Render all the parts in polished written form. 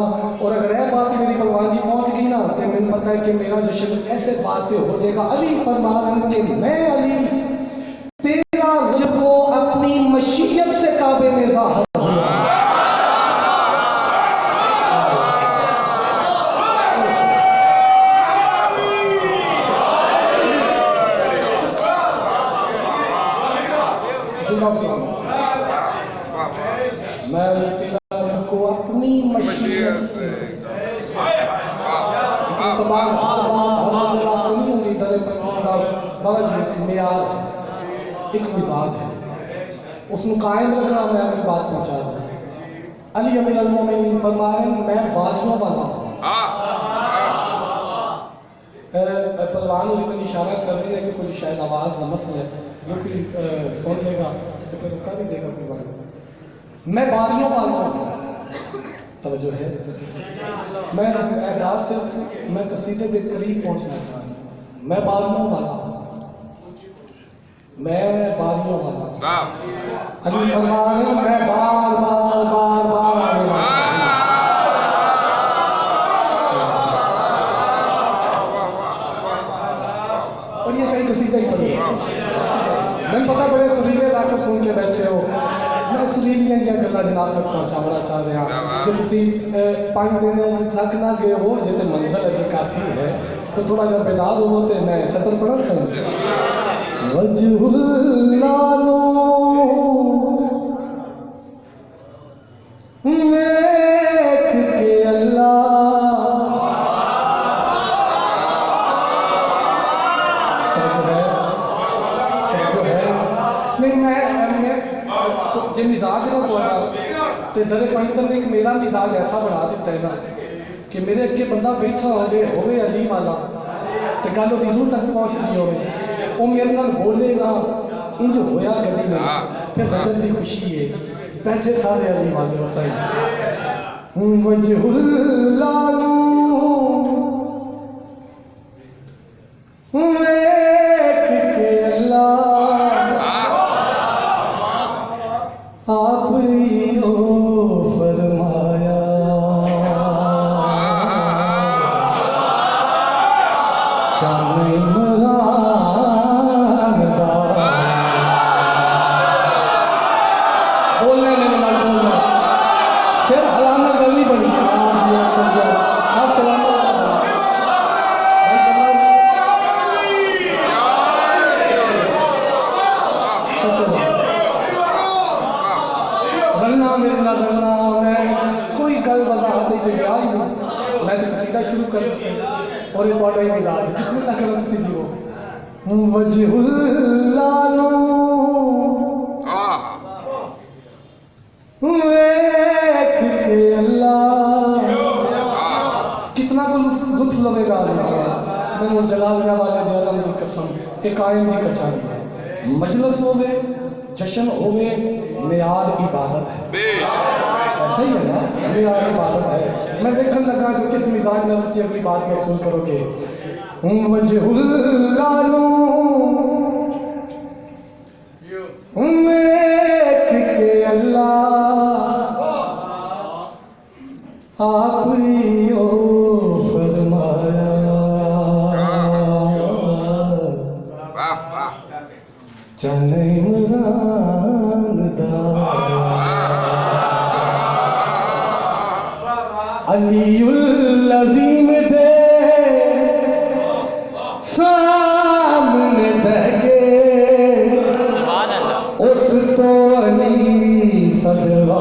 और अगर यह बात मेरी भगवान जी पहुंच गई ना तो मुझे पता है कि मेरा जश्न ऐसे बात पे हो जाएगा। अली फरमा रहे कि मैं अली तेरा रब को अपनी मशीयत से काबे में ज़ाहिर हुआ। मैं तेरा रब को अपनी मशीयत से एक मिजाज है उसमें कायम रखना। मैं अपनी बात पहुंचा दूँ। अली अमीर अल-मोमिनीन फरमा रहे हैं मैं बाजियों वाला हूँ। पहलवान मुझे इशारा कर रहे हैं कि कुछ शायद आवाज़ नमस है जो कि सुन लेगा तो फिर कर ही देगा कोई बात। मैं बाजियों वाला हूँ। तवज्जो है मैं एहराज से मैं कसीदे के करीब पहुँचना चाहता हूँ। मैं बाजियों वाला हूँ। मैं बाजियों वाला अली फरमा रहे हैं मैं बार बार बार बार और ये सही कसीदा ही पढ़िए। मैंने पता बड़े सुरीले लाकर सुन के बैठे हो। मैं सुरीलियां गल्लां जनाब तक पहुँचाना चाह रहा जो तुम 5 दिन थक ना गए हो जितने मंजिल अजे काफ़ी है तो थोड़ा जब बेदार हो तो मैं सतर पढ़ सकूँ। वजहुल्लानो देख के अल्लाह जो है नहीं मैं तो जो मिजाज ना तो दरे पंजतन ने एक मेरा मिजाज ऐसा बना दिता है ना कि मेरे अगे बंदा बैठा होवे अली वाला तो गल वो रूह तक पहुँचती होवे वो मेरे नाल बोलेगा इंज होया कभी नहीं फिर रजत की खुशी है बैठे सारे अली वाले सही वजहुल्लानो देख के अल्लाह आप ही हो फरमाया चाहे बोलने में ना बोलना सिर हलाना करनी पड़ी। आप सलाम रलना मेरे ना रलना मैं कोई गल वजाहत ही गया ही नहीं। मैं तो सीधा शुरू कर और ये थोड़ा ही मिजाज बिस्मिल्लाह करो तुसी जीवो वजहुल्लानो देख के अल्लाह कितना को लुत्फ लवेगा। मैं वो जलालिया वाले दयालम की कसम एक कायम की कचाई मजलिस होवे जश्न होवे मियाद इबादत है। ऐसा ही है ना मियाद इबादत है। मैं देखने लगा कि किस मिजाज में तुसी अपनी बात में सुन करोगे। वजहुल्लानो देख के अल्लाह आप ही हो फरमाया चने इमरान दा अलीउल अज़ीम दे सामने बैठे उस तो अली सदवा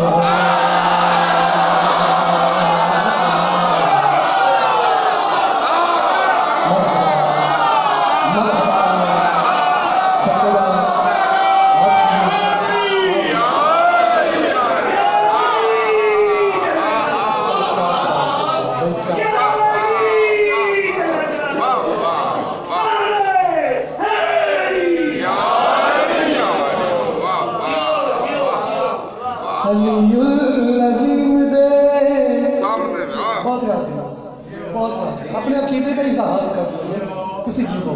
अपने अकीदे का इजहार कर जीवो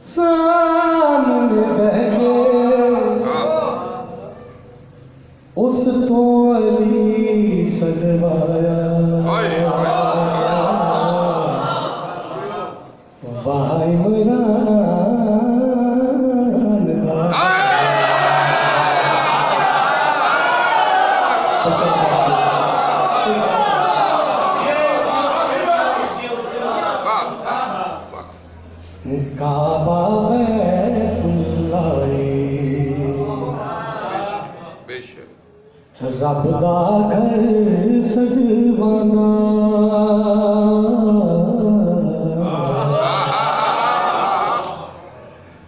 सामने बह गए उस उस तो अली सदवाया वाह इमरान दा काबा रब दा घर सदवाना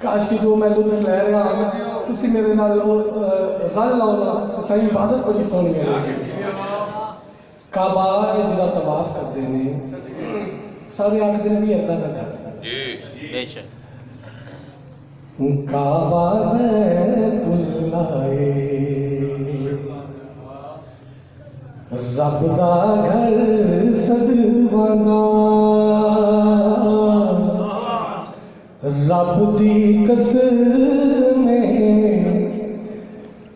काश की जो मैं लुत्फ ले रहा हूँ तुसी मेरे नाल रल लाओ ना सही इबादत बड़ी सोहनी है काबा जिहदा तवाफ करते ने सारे आखदे ने भी अल्लाह दा घर जी बेशक काबा बैतुल्लाह रब दा घर सदवाना रब दी कसम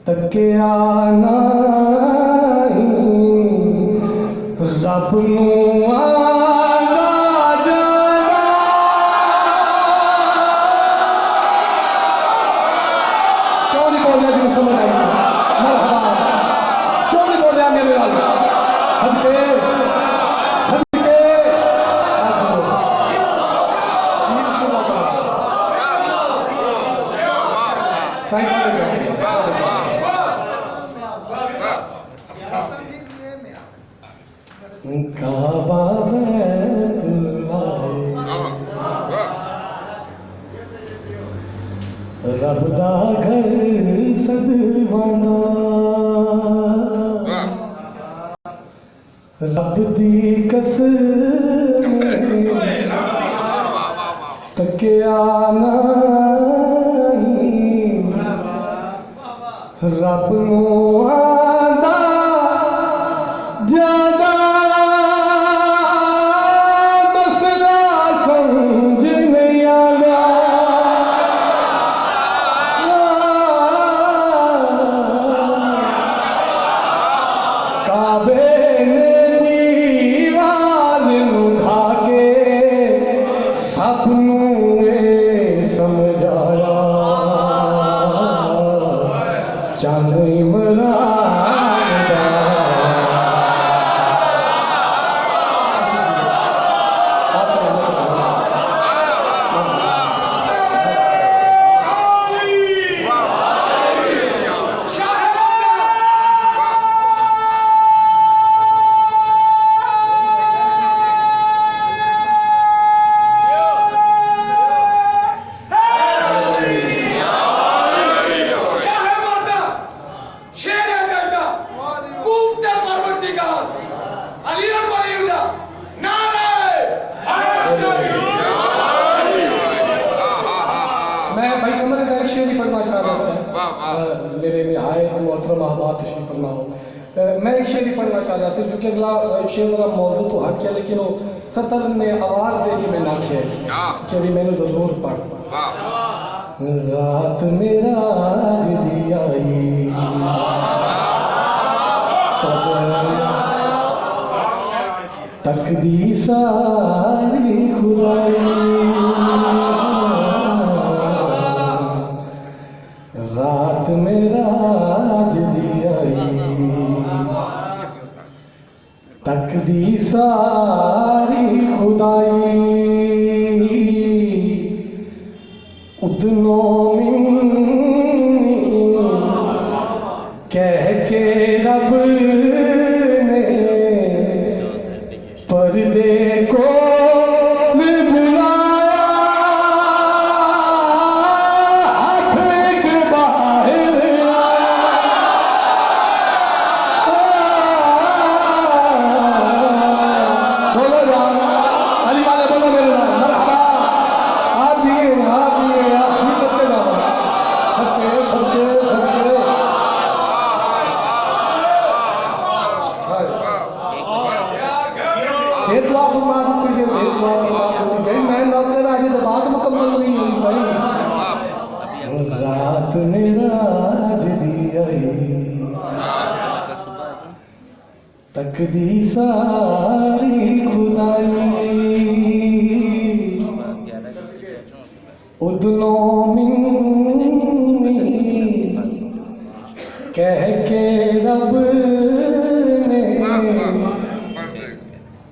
तकिया नहीं रब नूं आंदा जाना क्यों नहीं बोलिया जी समझ आई क्यों नहीं बोलिया मेरे नाल सदके सदके काबा रब दा घर सदवाना रब दी कसम तकिया नहीं रब नूं आंदा जादा मसला समझ नहीं आया काबे ने दीवार नूं ढा के सब नूं समझाया चंद इमरान दा मेरे निहायत मोहतरम अहबाब तशरीफ फरमाओ मैं एक शेर ही पढ़ना चाह रहा था क्योंकि अगला शेर जरा मौजू तो हट गया लेकिन वो सतर ने आवाज़ दे के मैं नाखे कि अभी मैंने ज़रूर पढ़ रात मेरा आज दी आई तक दी सारी खुदाई रात मेरा आज दी आई तक दी सारी खुदाई उदनों मिन्नी कह के रब ने पर्दे को रात मेरा आज दी आई तकदी सारी खुदाई उदनों मिन्नी कह के रब ने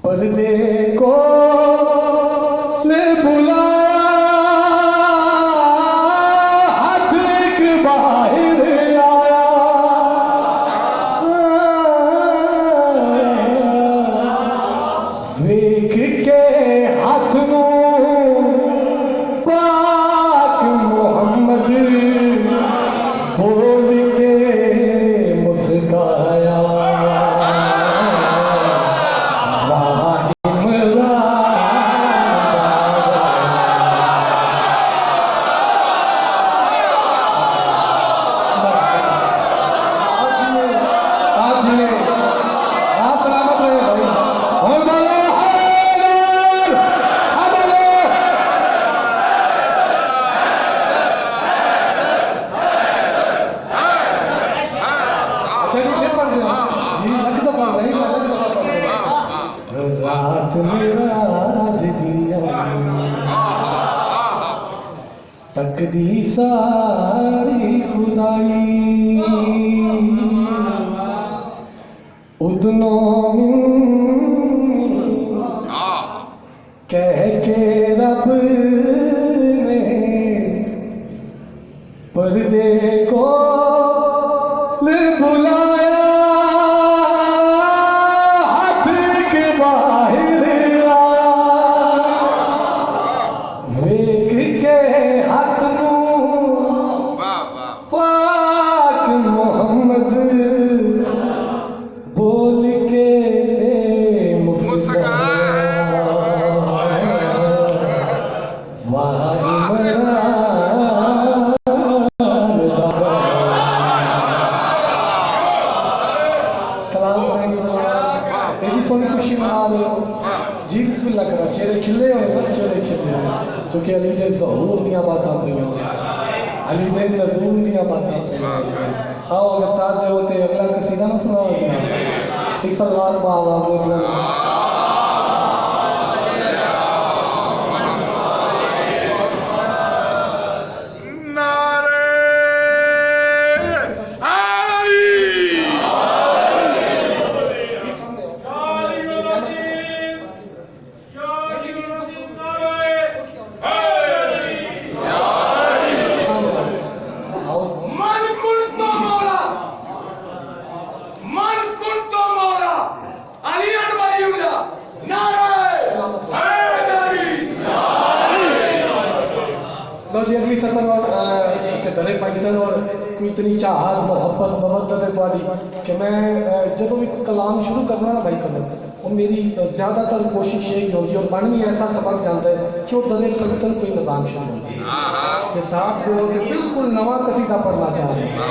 पर्दे को ले बुलाया हाथ एक बाहर आया वेख के हाथ नो पाक मोहम्मद बोल के मुस्काया रात मेराज दिया तकदी सारी खुदाई उदनों कह के रब ने पर्दे को ले बुलाया हाथ के बाहर आया वेख के हाथ नू पाक मोहम्मद बोल के मुस्काया वाह सोनी खुशी मना रहे हो जी बिस्मिल्लाह करा चेहरे खिले हुए चेहरे खिले हुए क्योंकि अली दे ज़हूर दियां बातां पईयां अली दे नज़ूर दियां बातां पईयां आओ अगर साथ दे होते अगला कसीदा ना सुनाओ एक सलवार बा आवाज़ में बुलंद जी अगली सतन और चूँकि दरे पाइतन और कोई इतनी चाहत मोहब्बत मवद्दत है तुम्हारी कि मैं जो भी कलाम शुरू करना ना भाई कलम वो मेरी ज़्यादातर कोशिश यही होगी और मन भी ऐसा सबक जाता है कि वो दरे पाइतन तो ही निज़ाम शुरू होता है जो साथ दे तो बिल्कुल नवा कसीदा पढ़ना चाहते हैं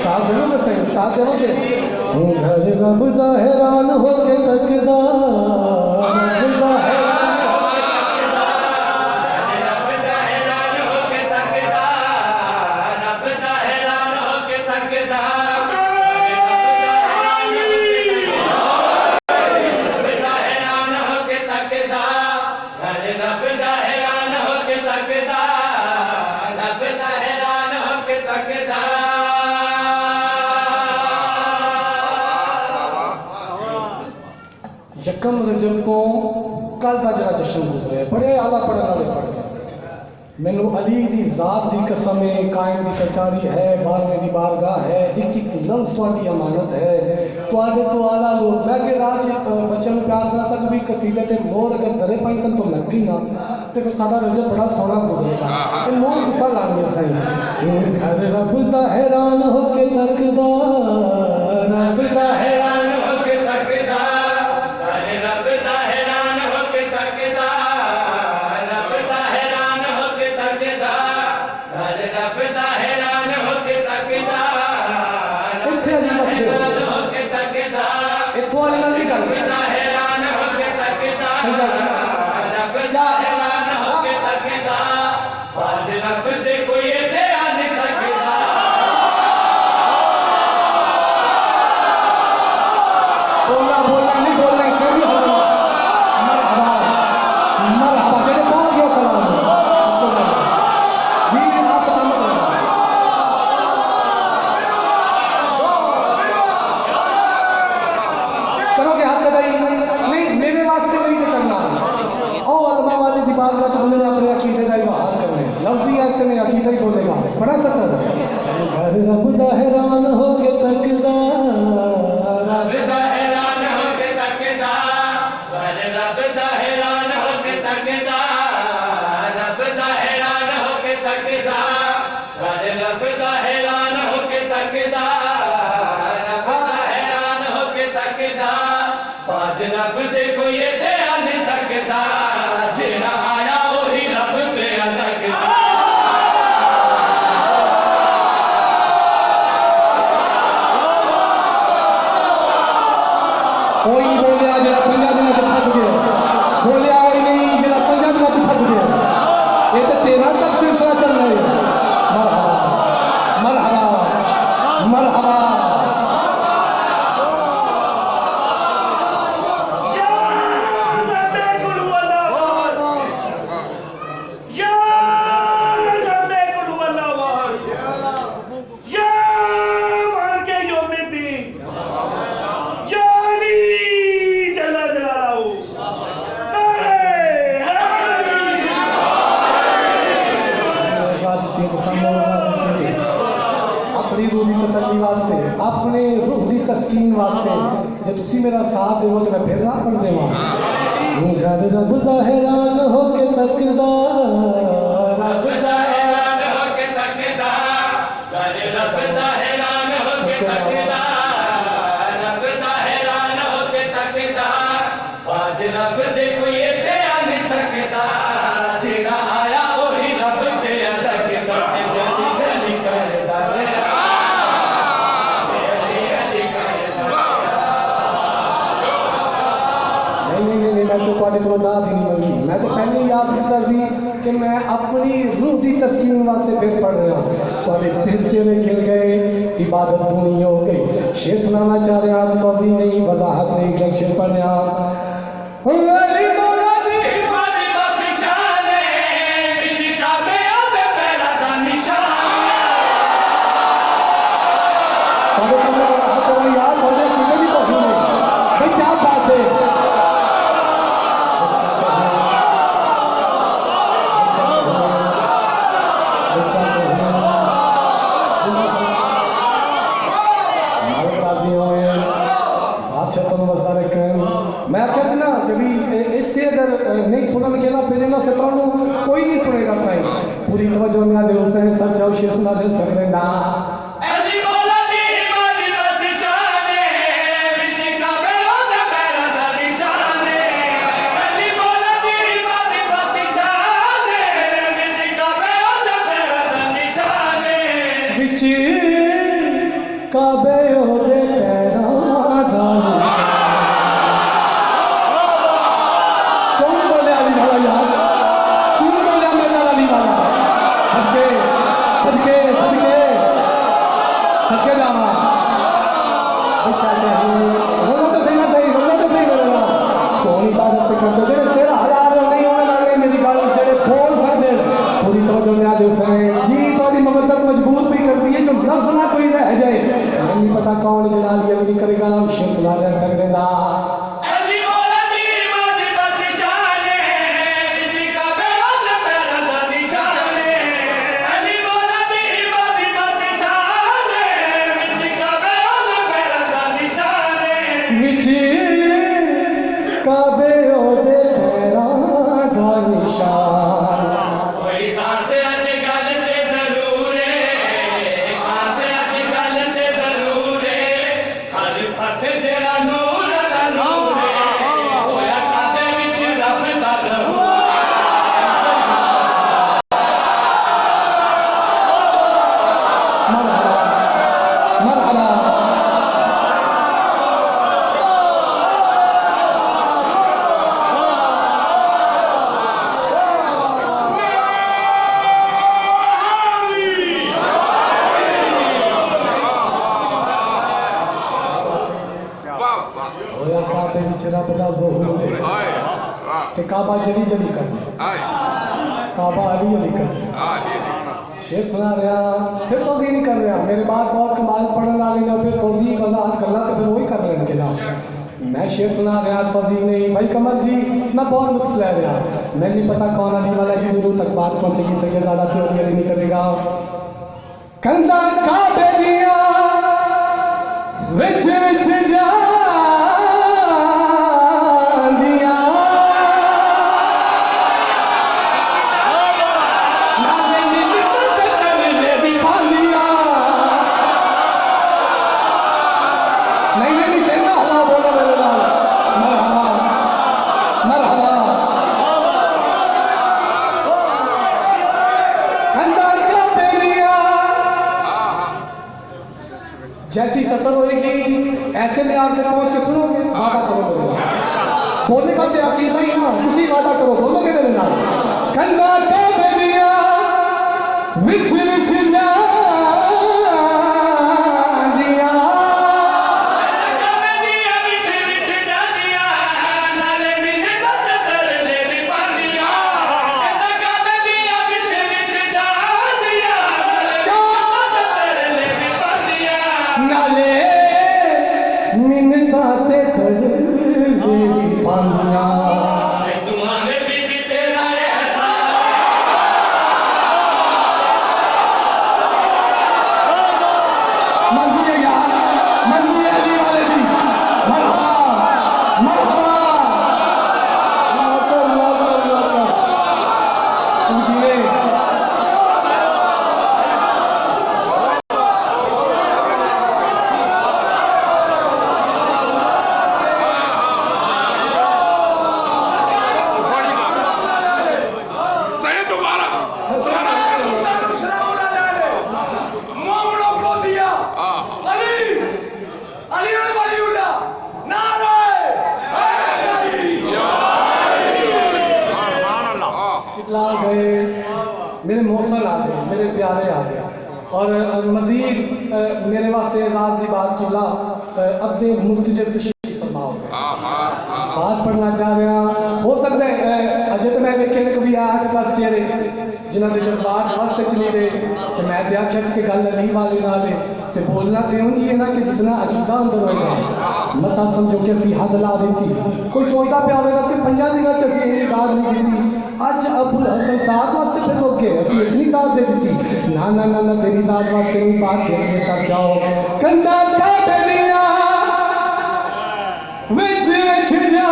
साथ दे ना सही साथ दे घर रब दा हैरान होके तकदा यकम रजब तो कल का जरा जश्न गुजरे बड़े आला पढ़ने वाले पढ़ गए मैनू अली दी जात दी कसम है कायम दी कचारी है बारहवें दी बारगाह है एक एक लफ्ज़ तुम्हारी अमानत है तुआडे तो आला लोग मैं के राज बच्चों में प्यार करना सा भी कसीदे ते मोर अगर दरे पाई तन तो लग गई ना तो फिर साडा रजब बड़ा सोहना गुजरेगा ये मोर गुस्सा लानी सही घर रब दा हैरान होके तकदा रब दा हैरान होके तकदा रब दा हैरान होके तकदा रब दा हैरान होके तकदा रब दा हैरान होके तकदा इत्थे अली मसले होके तकदा इत्थों वाली नाल नहीं गल दा हैरान होके तकदा रब दा हैरान होके तकदा आज रब दे कोई इत्थे आ नहीं सकदा कदई नहीं मेरे वास्ते नहीं तो करना आओ अलमा वाले दीवार का चुगले अपने अकीदे का इजहार करने लफ्ज़ ही ऐसे में अकीदा ही बोलेगा बड़ा सतर घर रब दा हैरान हो के तकदा रब दा हैरान हो के तकदा घर रब दा हैरान हो के तकदा रब दा हैरान हो के तकदा घर रब दा हैरान हो के तकदा रब दा हैरान हो के तकदा बाज रब दे कोई इत्थे आ नहीं सकदा जेड़ा आया वही रब पे लगदा कोई बोलिया जरा 5 दिन थक गया बोलिया ही नहीं जरा 5 दिन थक गया ये तो तेरा तक सिलसिला चल रहा है मरहबा मरहबा मरहबा अपनी रूह की तसल्ली वास्ते अपने रूह की तस्कीन वास्ते जो तुसी मेरा साथ देवो तो मैं फिर ना पढ़ देवा घर रब दा हैरान हो के तकदा रब दा हैरान हो के तकदा घर रब दा हैरान हो के तकदा रब दा हैरान हो के तकदा बाज रब दे कोई इत्थे आ नहीं सकदा जेड़ा आया वही रब पे लगदा जल्दी जल्दी करदा मैं तो तुहाडे कोलों ना दी नहीं मंगी मैं तो पहले ही याद किया सी कि मैं अपनी रूह की तस्कीन वास्ते फिर पढ़ रहा हूँ तुहाडे फिर चेहरे खिल गए इबादत धुनी हो गई शेर सुनाना चाह रहा हूँ तौज़ी नहीं वजाहत नहीं इंट्रोडक्शन पढ़ रहा हूँ यार भाई क्या बात है मैं कैसे ना कभी इतने अगर नहीं सुनने ना फिर इन्होंने सत्रह कोई नहीं सुनेगा साईं पूरी तवज्जो ना दे हुसैन सर जाओ शेर सुना दे फकरे ना काबे ओदे पैरां दा कौन बोले अली वाला यार क्यों बोले मेरा अली वाला सदके सदके सदके सदके जावा रोना तो सही मेरा सोनी इबादत पे करते जेड़े सिर हजार नहीं होने लगे मेरी गल जेड़े खोल सकदे पूरी तवज्जो ना दे सके जी तोड़ी मबद्दत मजबूर भी कर दी है जो लफ्ज़ ना कोई रह जाए नहीं पता कौन जड़ा लिया नहीं करेगा शेर सुना दे फकरे ना काबे ओदे पैरां दा निशान कोई खास अज गल ते जरूर है खास अज गल ते जरूर है हर पासे जेड़ा नूर दा नूर है होया कादे विच रब दा ज़हूर मरहबा मरहबा रब दा ज़हूर ते काबा जली जली कर काबा अली अली कर शेर सुना रहा फिर तौज़ीह नहीं कर रहा मेरे बाद बहुत कमाल पढ़ने वाले ने फिर तौज़ीह वज़ाहत करना तो फिर वही कर लेने के ना मैं शेर सुना रहा तोजी नहीं भाई कमर जी मैं बहुत लुत्फ ले रहा मैं नहीं पता कौन अली वाला जी दूर तक बात पहुंचेगी सही ज़्यादा थ्योरी नहीं करेगा कंधा का बेदिया विच विच जा जैसी सफर होगी ऐसे में आप पहुंच के सुनोगे वादा करो बोलने का तो यकीन नहीं ना किसी वादा करो बोलोगे मेरे नाम कंधा के बेदिया विच विच जा दिया मेरे मौसल आ गए मेरे प्यारे आ गए और मजीद मेरे वास्ते एजाज की बात किला अपने मुर्तजब तशरीफ फरमाओ बात पढ़ना चाह रहा हो सकता है अजय तो मैं वेखे कभी आज बस चेहरे जिन्होंने जज्बात बस से चली रहे तो मैं तो आख्या कि गल अली वाले नाल ते बोलना तो उंज ही है ना कि जितना अकीदा अंदर होगा मता समझो कि असी हद ला दी कोई सोचता पिया होगा कि 5 दिनों च असी इतनी दाद नहीं दी अज अबुल हसन दाद वास्ते फिर रोके असी इतनी दाद दे दी ना ना ना ना तेरी दाद वास्ते नहीं बात के साथ जाओ कंधा का बेदिया विच विच जा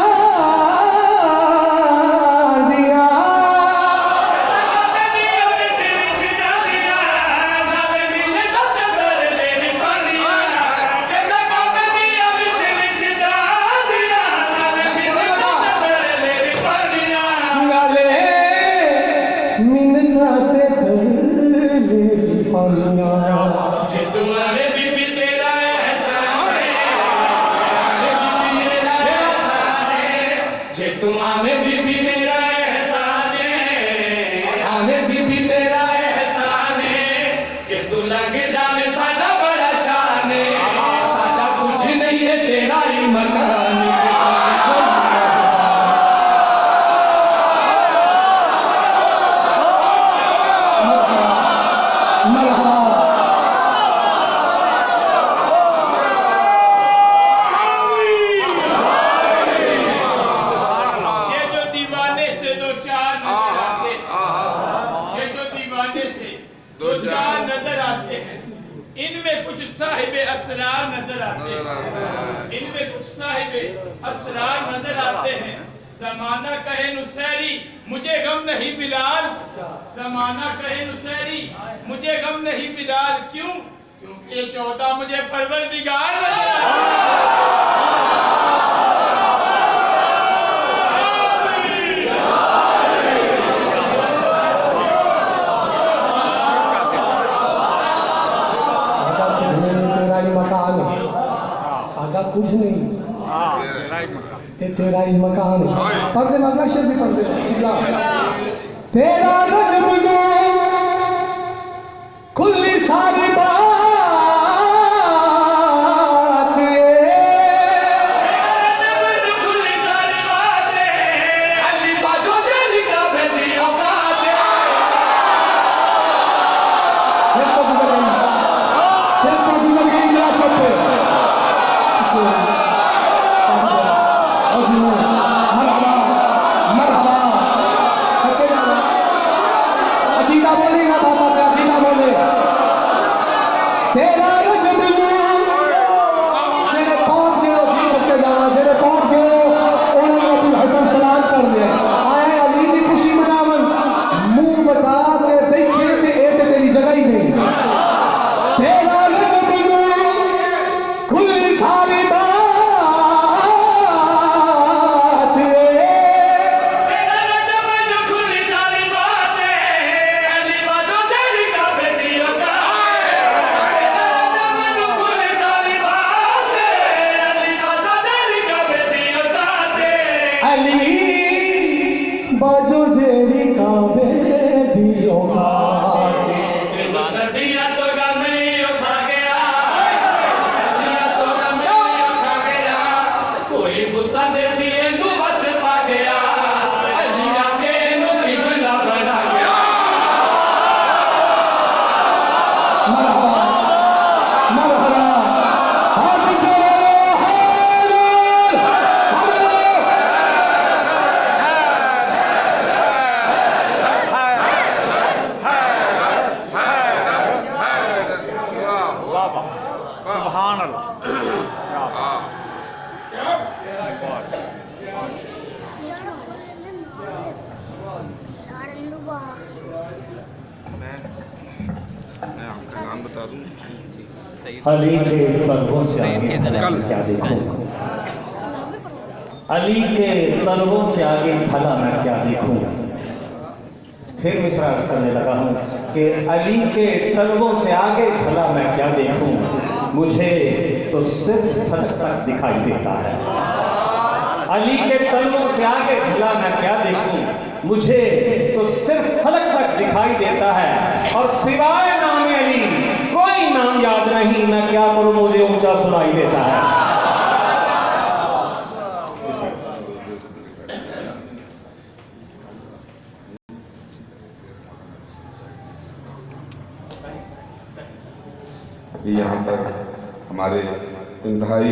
इनमें कुछ साहिब असरार नजर आते हैं इनमें कुछ साहिब असरार नजर आते हैं ज़माना कहे नुसैरी मुझे गम नहीं बिलाल ज़माना कहे नुसैरी मुझे गम नहीं बिलाल क्यों क्योंकि 14 मुझे परवरदिगार नजर कुछ नहीं तेरा ही मकान पढ़ दे अगला शेर भी पढ़ दे तेरा रज़्म खुली सारी बात अली बाजू जेड़ी काबे दियो माटे सदियां तो गम उठा गया, सदियां तो गम उठा गया, कोई बुता देसी इनू बस पा गया, अली आके इनू किबला बना गया। मरहबा मरहबा हाथ चलो सुभान अल्लाह। मैं आपका नाम बता दूं। अली के तलबों से आगे भला मैं क्या देखूं, अली के तलबों से आगे भला मैं क्या देखूं। फिर मिसरा करने लगा हूं कि अली के तलबों से आगे भला मैं क्या देखूं, मुझे तो सिर्फ फलक तक दिखाई देता है। अली के तलबों से आगे भला मैं क्या देखूं, मुझे तो सिर्फ फलक तक दिखाई देता है, और सिवाय नाम अली कोई नाम याद नहीं। मैं क्या करूं, मुझे ऊंचा सुनाई देता है। यहाँ पर हमारे इंतहाई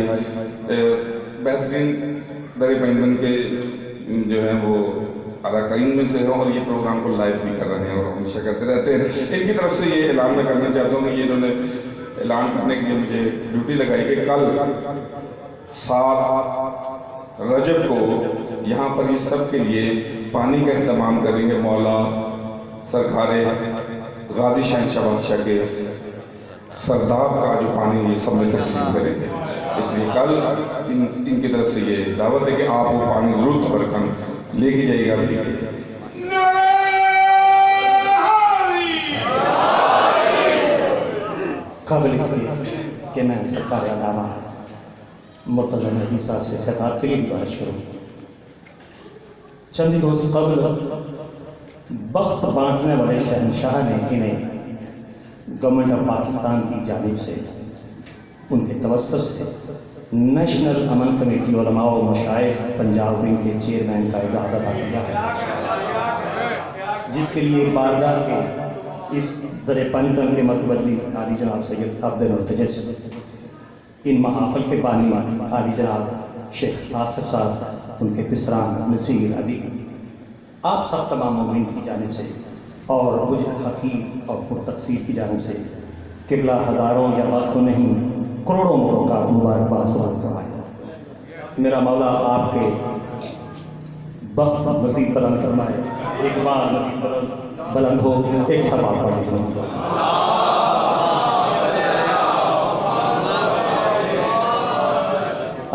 बेहतरीन दर पैंतन के जो हैं वो अरकाइन में से हैं, और ये प्रोग्राम को लाइव भी कर रहे हैं और हमेशा करते रहते हैं। इनकी तरफ से ये ऐलान मैं करना चाहता हूँ कि ये इन्होंने ऐलान करने के लिए मुझे ड्यूटी लगाई कि कल 7 रजब को यहाँ पर ये सब के लिए पानी का इंतजाम करेंगे। मौला सरकारे गाजी शहनशाह बादशाह के सरदार का जो पानी ये सब में तकसीम करेंगे, इसलिए कल इनकी तरफ से ये दावत है कि आप वो पानी जरूर तबरकन लेके जाइएगा। काबिल इसलिए कि मैं सरकार अलामा मुर्तज़ा नबी साहब से खिताब के लिए गुजारिश करूँ। चंद रोज़ कबल वक्त बांटने वाले शहनशाह ने इन्हें गवर्नमेंट ऑफ पाकिस्तान की जानिब से उनके तवस्सुत से नेशनल अमन कमेटी उलमा व मशाइख पंजाब विंग के चेयरमैन का एजाज़ अता किया है, जिसके लिए बारगाह के इस ज़र पंजतन के मतवल्ली आली जनाब सैयद अब्दुल मुर्तजिज़, इन महाफल के बानी आली जनाब शेख आसिफ साहब, उनके पिसरान नसीर अली, आप सब तमाम मोमिन की जानिब से और मुझे हकीम और पुरतकसीर की जानिब से किबला हज़ारों या लाखों नहीं करोड़ों मोड़ों का मुबारकबाद कबूल फरमाए। मेरा मौला आपके वक्त मज़ीद बुलंद फरमाए। एक बार मज़ीद बुलंद हो, एक सवाल पढ़ लीजिए।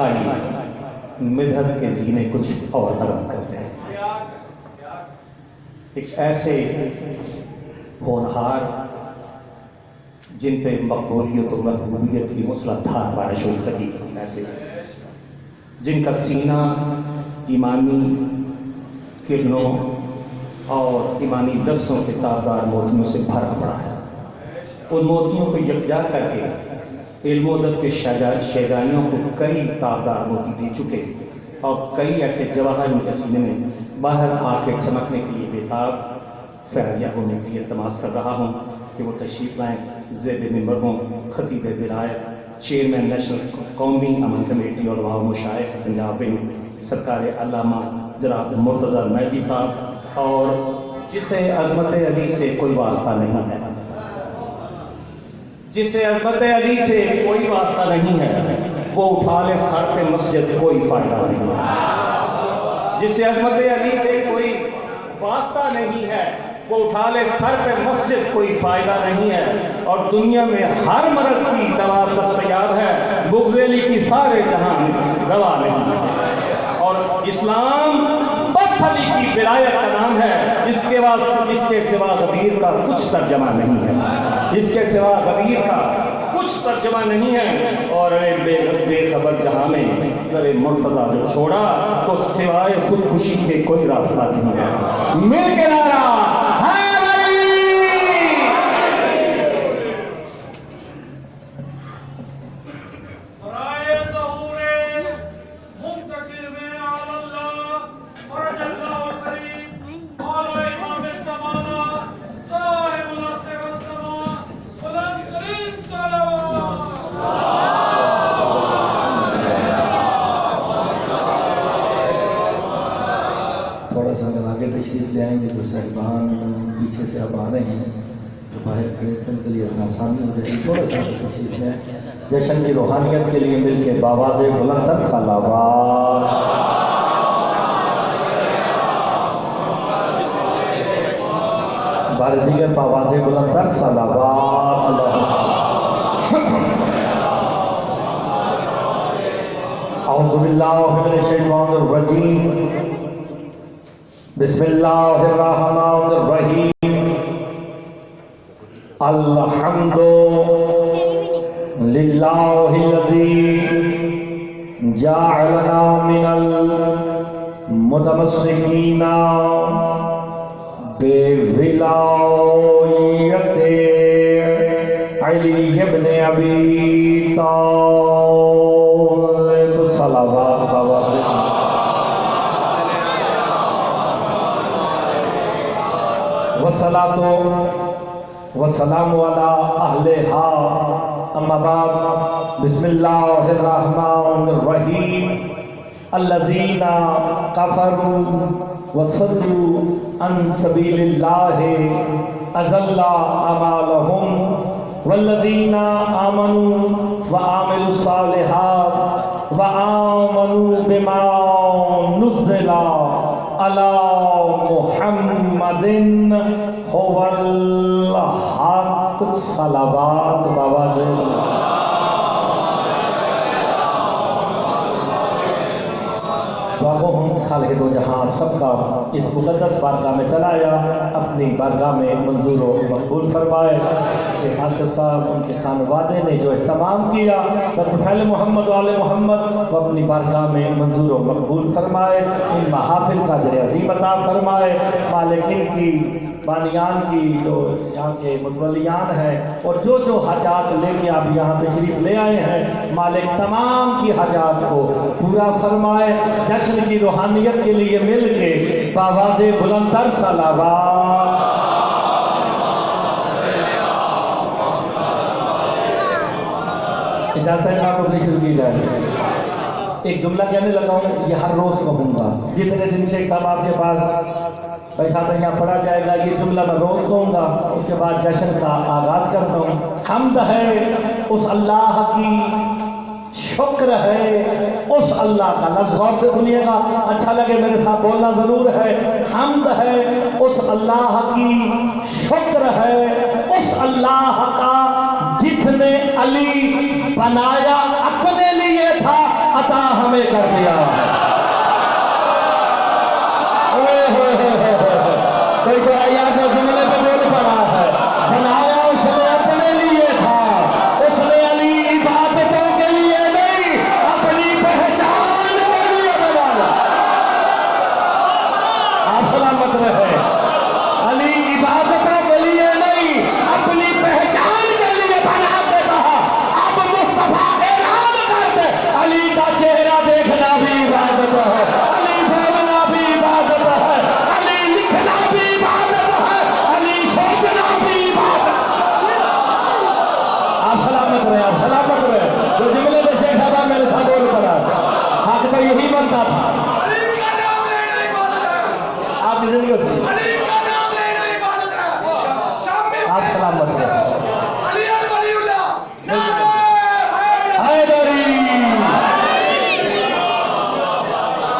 आइए मिदहत के जीने कुछ और बुलंद करते हैं। एक ऐसे होनहार जिन पे मकबूलियत और महबूबियत की मूसलाधार बारिश हुई कदी, ऐसे जिनका सीना ईमानी किरणों और ईमानी लफ्ज़ों के ताबदार मोतियों से भरा पड़ा है। उन मोतियों को यकजा करके इल्म व अदब के शहजानियों को कई ताबदार मोती दे चुके, और कई ऐसे जवाहर उनके सीने में बाहर आके चमकने के लिए बेताब फैज़िया होने के लिए तमाश कर रहा हूँ कि वो तशरीफ़ लाएँ, ज़ेब मिंबर हों, खतीब विलायत, चेयरमैन नेशनल कौमी अमन कमेटी और उलमा मशाइख पंजाब विंग सरकार अल्लामा जनाब मुर्तज़ा मेहदी साहब, और जिसे अज़मत अली से कोई वास्ता नहीं है, जिसे अज़मत अली से कोई वास्ता नहीं है, वो उठा ले सर पे मस्जिद, कोई फ़ायदा नहीं है। जिसे अज़मत अली से कोई वास्ता नहीं है, वो उठा ले सर पे मस्जिद, कोई फ़ायदा नहीं है। और दुनिया में हर मरज़ की दवा दस्तयाब है, बुग़्ज़ अली की सारे जहां दवा नहीं है। और इस्लाम बस अली की विलायत का नाम है, इसके सिवा गदीर का कुछ तर्जमा नहीं है, इसके सिवा गदीर का कुछ तर्जमा नहीं है। और बेखबर जहां में अरे मुर्तजा जो छोड़ा तो सिवाय खुदकुशी के कोई रास्ता नहीं है। मिल के नारा थोड़ा सा अगर आगे तशरीफ ले आएंगे तो साहिबान पीछे से अब आ रहे हैं तो बाहर खड़े थे उनके लिए आसानी हो जाएगी। थोड़ा सा आगे तशरीफ ले आए। जश्न की रूहानियत के लिए मिल के बावाज़ बुलंद सलावत। बार दीगर बावाज़ बुलंद सलावत। औज़ु बिल्लाहि मिनश शैतानिर रजीम। बिस्मिल्लाहिर्रहमानिर्रहीम। अल्हम्दु लिल्लाहिल्लज़ी जअलना मिनल मुतमस्सिकीना बिविलायते अली इब्न अबी तालिब सलावत बाबा वसलातो वसलाम वाला अहलेहा अम्मा बाद बिस्मिल्लाहिर्रहमानिर्रहीम। अल्लज़ीना कफरू वसद्दू अन सबीलिल्लाहि अज़ल्ला अमालहुम वल्लज़ीना आमनू व आमिलुस सालिहात व आमनू बिमा नुज़्ज़िला अला मुहम्मदिन हुवल हक सलावत बावाज़। खालिक़ दो जहां सबका इस मुक़द्दस बारगाह में चलाया अपनी बारगाह में मंजूर व मकबूल फरमाए। शेख आसिफ साहब उनके खानवादे ने जो एहतमाम किया फैल मोहम्मद वाले मोहम्मद वो अपनी बारगाह में मंजूर व मकबूल फरमाए। इन महाफिल का दर अज़ीम अता फरमाए। मालिकिन की बानियान की जो यहाँ के मुतवलियान हैं और जो हाजात लेके आप यहाँ तशरीफ़ ले आए हैं मालिक तमाम की हाजात को पूरा फरमाए। जश्न की रूहानियत के लिए मिल के बावाज़ बुलंद सलावत। इजाज़त है आपको अपनी शुरू की जाए। एक जुमला कहने लगा हूँ ये हर रोज़ कहूँगा। जितने दिन शेख साहब आपके पास पैसा तो यहाँ पढ़ा जाएगा ये जुमला मैं रोज़ कहूँगा। उसके बाद जश्न का आगाज़ करता हूँ। हम्द है उस अल्लाह की, शुक्र है उस अल्लाह का। लफ्ज़ गौर से सुनिएगा, अच्छा लगे मेरे साथ बोलना ज़रूर है। हम्द है उस अल्लाह की, शुक्र है उस अल्लाह का जिसने अली बनाया अपने लिए था अता हमें कर दिया। कोई तो याद जुमले पे बोल पड़ा है। बनाया उसने अपने लिए था, उसने अली इबादतों के लिए नहीं अपनी पहचान के लिए बनाया। आप सलामत रहे। अली इबादतों के लिए नहीं अपनी पहचान के लिए बना के कहा अब मुस्तफा ऐलान करते अली का चेहरा देखना भी इबादत है, अली बोलना भी इबादत है, अली लिखना भी इबादत है, अली सोचना भी इबादत है। आप सलामत रहे, आप सलामत रहे। जो जुमले में शेख साहब मेरे साथ बोल पड़ा हक तो यही बनता था। आपकी जिंदगी आप सलामत रहे।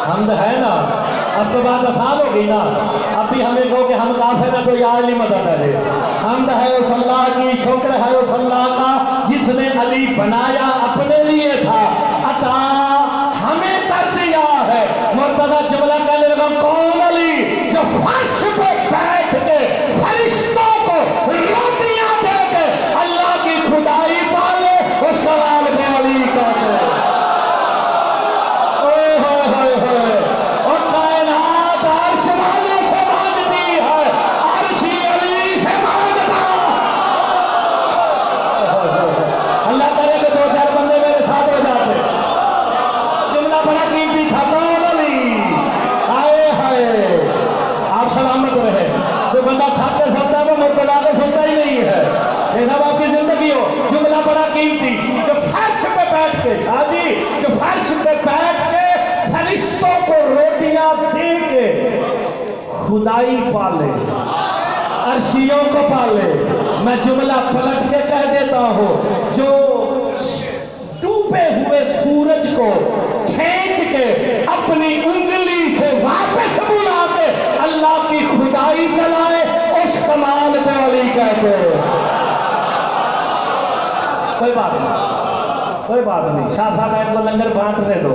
हमद है ना, अब तो बात आसान हो गई ना। अब भी हमें कहो कि हम काफिर हैं तो यार नहीं मदद है। हमद है उस अल्लाह की, शुक्र है उस अल्लाह का जिसने अली बनाया अपने लिए था अता हमें कर दिया है। मुर्तज़ा जुमला कहने लगा कौन अली जो फर्श पे बैठ के फरिश्तों को रोटियां दे के अल्लाह की खुदाई पाले। खुदाई पाले, अर्शियों को पाले। मैं जुमला पलट के कह देता हूँ, जो डूबे हुए सूरज को खींच के अपनी उंगली से वापस बुला के अल्लाह की खुदाई चलाए, उस कमाल को अली कहते हैं। कोई बात नहीं, कोई बात नहीं। शाह साहब को लंगर बांटने दो,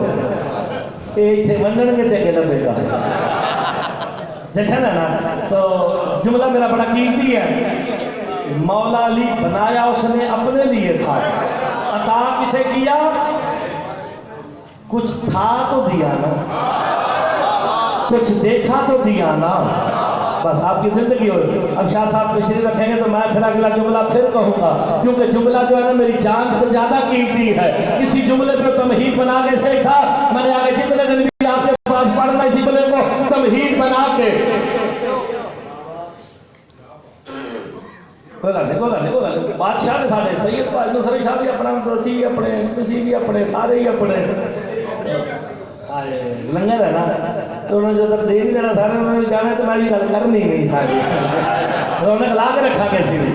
इतने वंडन के देखे लगेगा जैसा है ना। तो जुमला मेरा बड़ा कीमती है। मौला अली बनाया उसने अपने लिए था, अता किसे किया? कुछ था तो दिया ना, कुछ देखा तो दिया ना, बस आपकी जिंदगी हो। अब शाह साहब तशरीफ रखेंगे तो मैं फिर अगला जुमला फिर कहूँगा, क्योंकि जुमला जो है ना मेरी जान से ज्यादा कीमती है। इसी जुमले पर तमहीद बना के शेख साहब मैंने आगे जितने दिन भी आपके पास पढ़ना, इसी जुमले को तमहीद बना के बादशाह ने साढ़े सैयद भाई नूसर शाह भी अपना, तुसी भी अपने, तुसी भी अपने, सारे ही अपने लंगर है ना। तो उन्होंने जो तक दे नहीं देना सारे, उन्होंने जाना तो मैं भी गल करनी नहीं सारी, उन्होंने ला के रखा कैसी भी।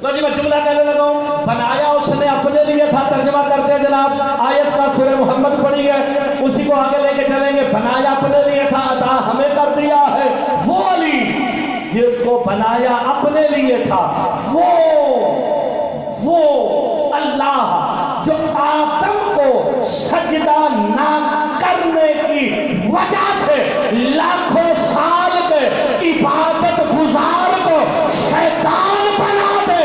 लो जी मैं जुमला कहने लगा हूँ, बनाया उसने अपने लिए था। तर्जमा करते हैं जनाब, आयत का सूरह मोहम्मद पढ़ी है, उसी को आगे लेके चलेंगे। बनाया अपने लिए था, अता हमें कर दिया है। वो अली जिसको बनाया अपने लिए था, वो अल्लाह जो आदम को सजदा ना करने की वजह से लाखों साल के इबादत गुजार को शैतान बना दे,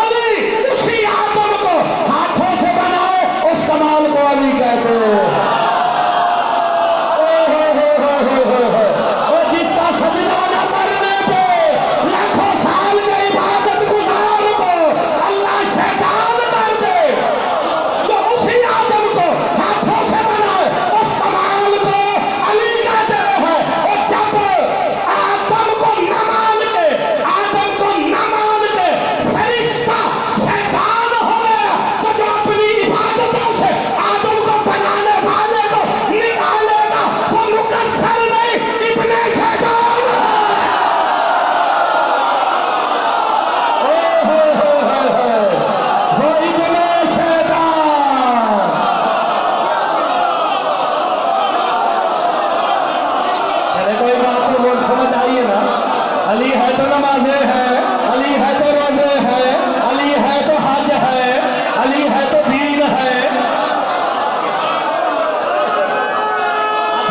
अली उसी आदम को हाथों से बनाए, उस कमाल को अली कहते हैं। जिसका सजदा ना करने पे लाखों साल के इबादत गुजार को अल्लाह शैतान कर दे, तो उसी आदम को हाथों से बनाए, उस कमाल को अली कहते हैं। और जब आदम को न मान के, आदम को न मान के फरिश्ता शैतान हो गया, तो जो अपनी इबादतों से आदम को बनाने वाले को निकालेगा, वो मुकद्दर नहीं, इब्ने शैतान। वो इब्ने शैतान। अरे कोई बात नहीं, बोल समझ आई है ना। अली है तो नमाज़े है, अली है तो रोजे है, अली है तो हज है, अली है तो दीन है।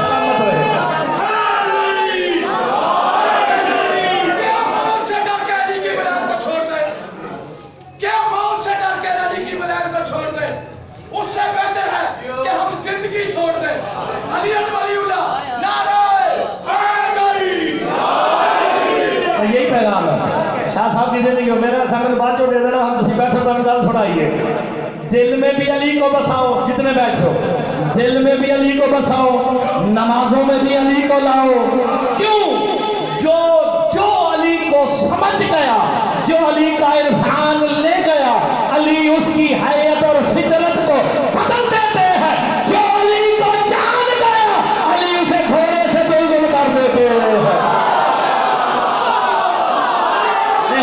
सलामत रहे। क्या मौत से डर के अली की मिलाद को छोड़ दे? क्या मौत से डर के अली की मिलाद को छोड़ दे? उससे बेहतर है कि हम जिंदगी छोड़ दें। अली वलीउल्लाह, नारे हैदरी। तो यही पैगाम है शाह साहब की जिंदगी। मेरा सामने बात जो दे देना, हम तुम बैठो तो गल छुड़ाइए। दिल में भी अली को बसाओ, जितने बैठो दिल में भी अली को बसाओ, नमाजों में भी अली को लाओ। क्यों? जो जो अली को समझ गया, जो अली का इरफान ले गया, अली उसकी हैयत और फितरत को बदल देते हैं। जो अली को जान गया, अली उसे घोड़े से दुलगुल कर देते हैं।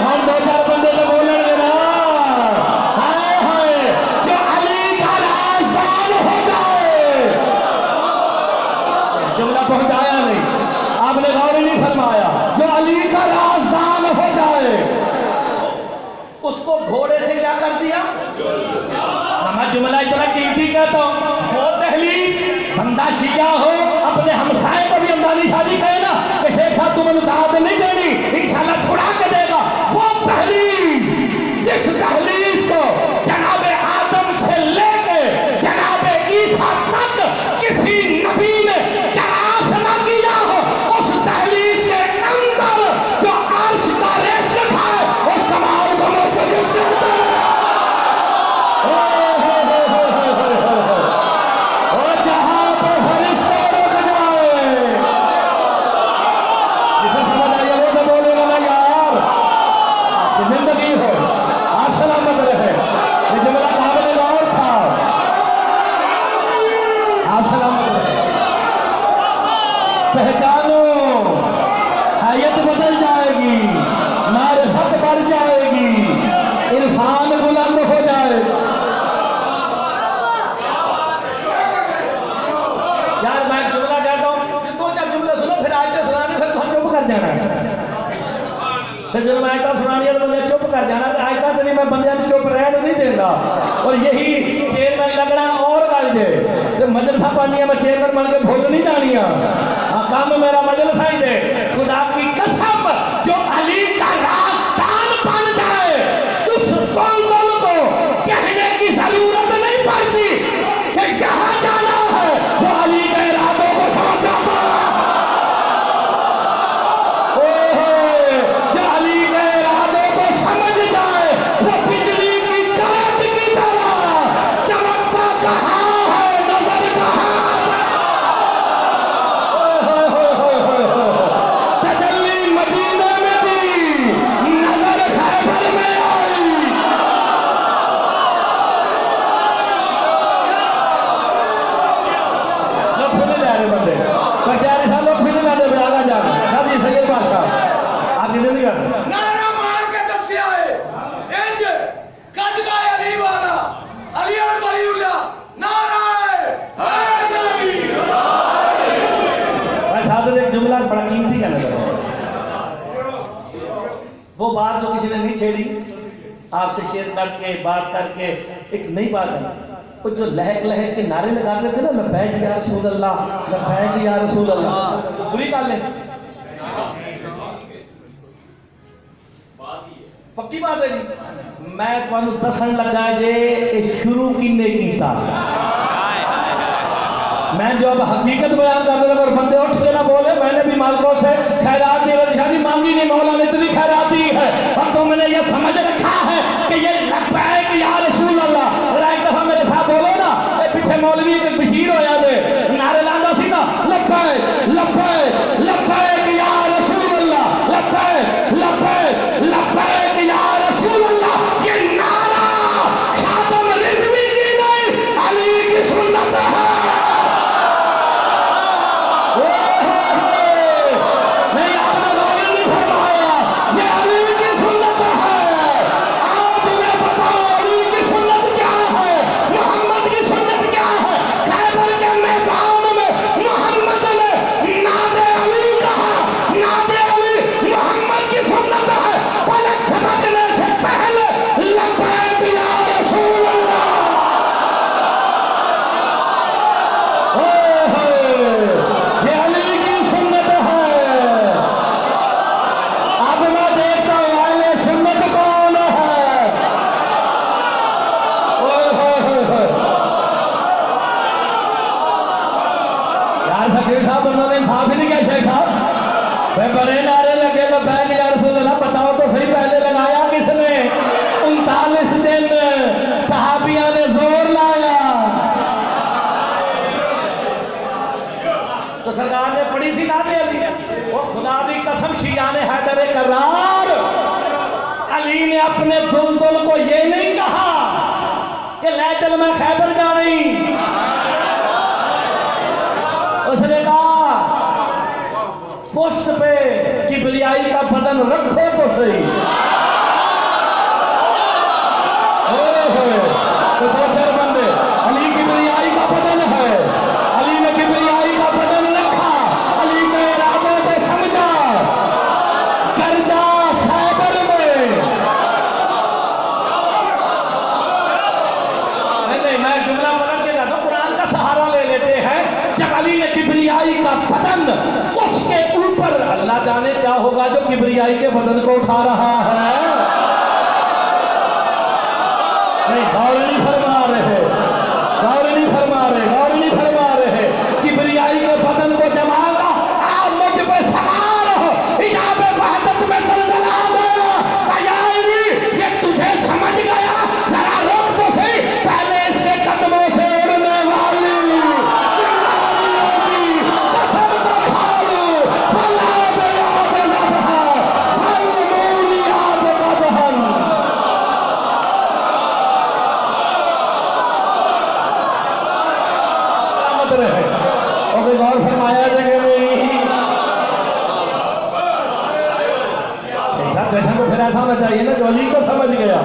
हम दो चार बंदे तो बोलेंगे ना, हाय हाय, जो अली का राज़दान हो जाए। जुमला पहुंचाया नहीं, आपने गौर ही नहीं फरमाया। जो अली का राज़दान हो जाए, उसको घोड़े से क्या कर दिया? मैं जुमला इतना कीमती कहता हूँ, वो तहलील बंदा शिया हो, अपने हमसाए को भी अमदानी शादी कहे ना कि शेख साहब तुम्हें दाद नहीं देनी, इंशाल्लाह छुड़ा के देगा। वो तहलील, जिस तहलील को जनाबे आदम से लेके जनाबे ईसा तक किसी नबी ने तलाश न किया हो, उस तहलील के अंदर जो अर्श का रेश रखा है, उस कमाल को मुझे जहां पे फरिश्ते रुक जाए, जिसे समझ आइए वो तो बोलेगा ना यार, आपकी जिंदगी हो, आप सलामत रहे। ये जुमला काबिल गौर था, आप सलामत रहे। पहचानो तो जब मैं आयता सुनानी है तो बंदे चुप कर जाना, तो आयता तो नहीं मैं बंदे चुप रहने नहीं देगा। और यही चेयरमैन लगना और गल जे, तो मदरसा पढ़नी मैं चेयरमैन बन के भूल नहीं जानी। हाँ काम मेरा मदरसा ही दे। खुदा की कसम जो अली का राजदान बन जाए उस बुलबुल को कहने की जरूरत नहीं पड़ती कि कहाँ जाना है, वो अली के इरादों को समझ जाता है। जो अली के इरादों को समझ जाए वो बिजली की चमक की तरह चमकता कहाँ है, नजर कहाँ। तजल्ली मदीने में दी, नजर खैबर में आई। लोग सुने जा रहे बंदे कचारी साहब, लोग फिर ना दे आगा जा सब ये सही बात आप किधर नहीं करते। नारा मार के दस्या है इंज कद का अली वाला अली और वलीउल्लाह नारा हैदरी। मैं साथ में एक जुमला बड़ा कीमती कहना चाहता हूँ। वो बात जो किसी ने नहीं छेड़ी आपसे शेयर करके बात करके एक नई बात है, वो जो लहक लहक के नारे लगाते थे ना, लब्बैक या रसूल अल्लाह, लब्बैक या रसूल अल्लाह, बुरी गल है, पक्की बात है जी। मैं तुहानू दसन लगा जे ये शुरू किन्ने कीता। मैं जो अब हकीकत बयान कर रहा अगर बंदे उठ के ना बोले मैंने भी मालिकों से खैरात दी मांगी नहीं, मौला ने इतनी खैरात दी है और तुमने ये समझ रखा है कि ये लब्बैक या रसूल अल्लाह। एक दफा मेरे साथ बोलो ना, पीछे मौलवी के बशीर हो जाते नारे लांदा सी ना, लब्बैक लब्बैक लब्बैक या रसूल अल्लाह, लब्बैक लब्बैक लब्बैक या रसूल अल्लाह। ये नारा खातम रिज़वी की नहीं, अली की सुन्नत है। नहीं आपने गौर नहीं फरमाया, ये अली की सुन्नत है। आप मुझे बताओ अली की सुन्नत क्या है, मोहम्मद की सुन्नत क्या है। खैबर के मैदान में मोहम्मद ने नादे अली कहा, नादे अली मोहम्मद की सुन्नत है। पलक झपकने से पहले लब्बैक या रसूल अल्लाह। ये अली की सुन्नत है। अब मैं देखता हूँ अहले सुन्नत कौन है। यार फकीर साहब उन्होंने इंसाफ ही नहीं किया। शेख साहब भाई बड़े नारे लगे लब्बैक या रसूल अल्लाह, बताओ तो सही पहले लगाया किसने। 39 दिन सहाबिया ने जोर लाया तो सरकार ने पढ़ी थी नादे अली। वो खुदा दी कसम शिया ने हैदर करार अली ने अपने बुलबुल को ये नहीं कहा कि ले चल मैं खैबर जानी। उसने कहा पोस्ट पे किबरियाई का बदन रखो तो सही। तो दो चार बंदे अली किबरियाई का बदन है, अली ने किबरियाई का बदन रखा, अली के इरादों को समझा, करजा खैबर में। नहीं मैं जुमला पलट के जाता हूं, कुरान का सहारा ले लेते हैं। जब अली ने किबरियाई का बदन, उसके ऊपर अल्लाह जाने क्या होगा जो किबरियाई के बदन को उठा रहा है। नहीं गौर नहीं फरमा रहे, गौर नहीं फरमा रहे, गौर नहीं फरमा रहे। किबरियाई के बदन को जमाएगा, आप मुझ पे सवार हो, हिजाब वहदत में जलजला गया। ये तुझे समझ गया, जरा रोक तो सही, पहले इसके कदमों से उड़ने वाली चिंगारियों की कसम तो खा लूं। भला बेयाद ज़बहा, मलमूलियात क़दहन। रहे और गौर फरमाया जगह नहीं। जैसा को फिर ऐसा होना चाहिए ना जो अली को समझ गया,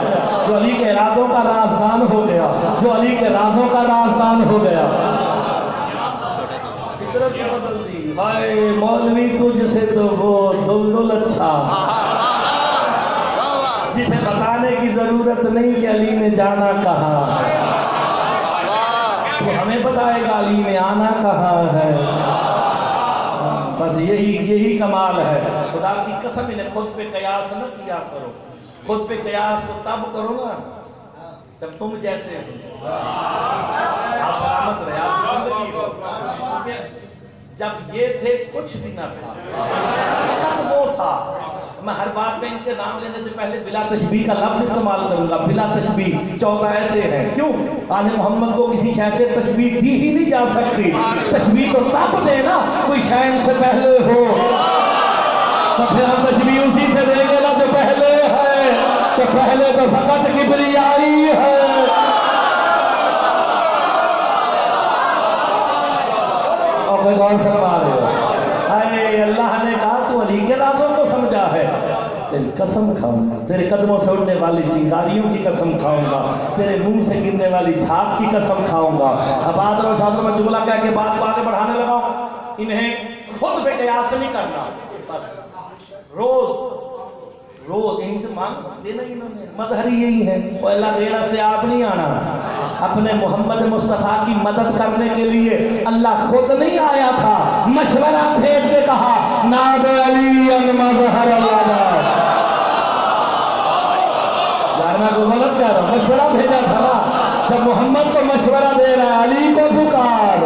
जो अली के इरादों का राजदान हो गया, जो अली के राजों का राजदान हो गया। हाय मौलवी तुझसे तो वो दुलदुल अच्छा। जिसे बताने की जरूरत नहीं कि अली ने जाना कहाँ है, तो हमें बताएगा अली ने आना कहाँ है। बस यही कमाल है। खुदा की कसम, इन्हें खुद पे कयास न किया करो। खुद पे कयास तब करो ना जब तुम जैसे हो। आप सलामत रहे, आप जिंदगी हो। जब ये थे कुछ भी ना था, तब वो था। मैं हर बात में इनके नाम लेने से पहले बिला तशबीह का लफ्ज इस्तेमाल करूंगा। बिला तशबीह 14 ऐसे हैं। क्यों? आज मोहम्मद को किसी शय से तशबीह दी ही नहीं जा सकती। तशबीह तो तब देना कोई शय उनसे पहले हो, तो फिर हम तशबीह उसी से देंगे ना जो पहले है। तो पहले तो फकत किबरियाई है। और कोई कौन फरमा रहे हो? अरे अल्लाह ने कहा तू अली के राजों को समझा है, तेरी कसम खाऊंगा, तेरे कदमों से उड़ने वाली चिंगारियों की कसम खाऊंगा, तेरे मुंह से गिरने वाली झाग की कसम खाऊंगा। अब आदर और शादर में जुमला कह के बात को आगे बढ़ाने लगा। इन्हें खुद पे कयास नहीं करना। रोज रोज इनसे मांग देना ही इन्होंने मजहर ही यही है। वो अल्लाह देना से आप नहीं आना। अपने मोहम्मद मुस्तफ़ा की मदद करने के लिए अल्लाह खुद नहीं आया था, मशवरा भेज के कहा नाद अली मजहर अल्लाह। जानना को गलत कह रहा हूं, मशवरा भेजा था ना। जब मोहम्मद को मशवरा दे रहा है अली को पुकार।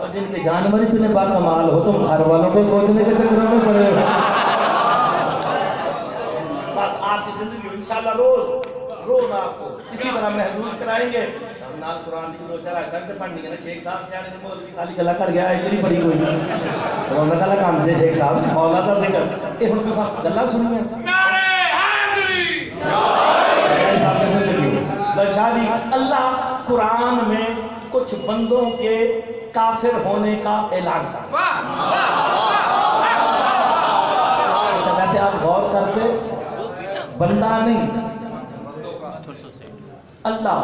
और जिनके जानवर इतने बाकमाल हो, तुम घर वालों को सोचने के चक्कर में पड़े। बस आपकी जिंदगी इंशाल्लाह रोज रोज आपको इसी तरह महसूस कराएंगे। हम नाल कुरान की 2-4 आयत पढ़नी है ना। शेख साहब जाने ने मौलवी खाली गला कर गया इतनी बड़ी कोई उन्होंने कहा काम दे शेख साहब मौला का जिक्र ये हुन तो सब गल्ला सुनिए। नारे हैदरी बशादी। अल्लाह कुरान में कुछ बंदों के काफिर होने का ऐलान कर। वैसे आप गौर करते, बंदा नहीं अल्लाह,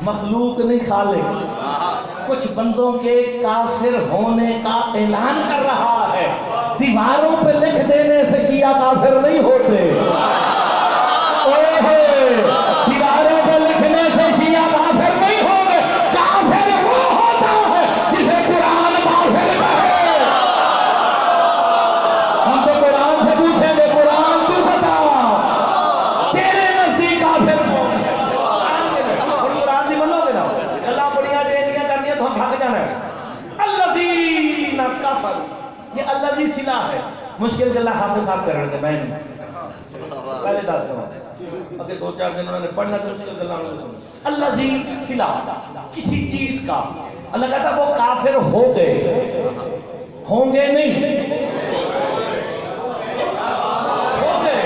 मखलूक नहीं खालिक, कुछ बंदों के काफिर होने का ऐलान कर रहा है। दीवारों पे लिख देने से शिया काफिर नहीं होते। दीवारों पे लिखने से शिया काफिर नहीं होंगे। काफिर वो होता है जिसे कुरान काफिर कहे। हम तो कुरान से पूछेंगे, कुरान तू बता तेरे नजदीक काफिर कौन है? कुरान दी मनोगे ना, अल्लाह बढ़िया देनियां करनी है तो हम थक जाना है। अल्लज़ीना कफर, ये अल्लज़ी सिला है। मुश्किल गल्ला हाफिज़ साहब कर रहे थे। मैं पहले दस दो अगर 2-4 दिन उन्होंने पढ़ना तो मुश्किल गल्ला उन्होंने सुना। अल्लज़ी सिला किसी चीज का, अल्लाह कहता वो काफिर हो गए, होंगे नहीं, हो गए,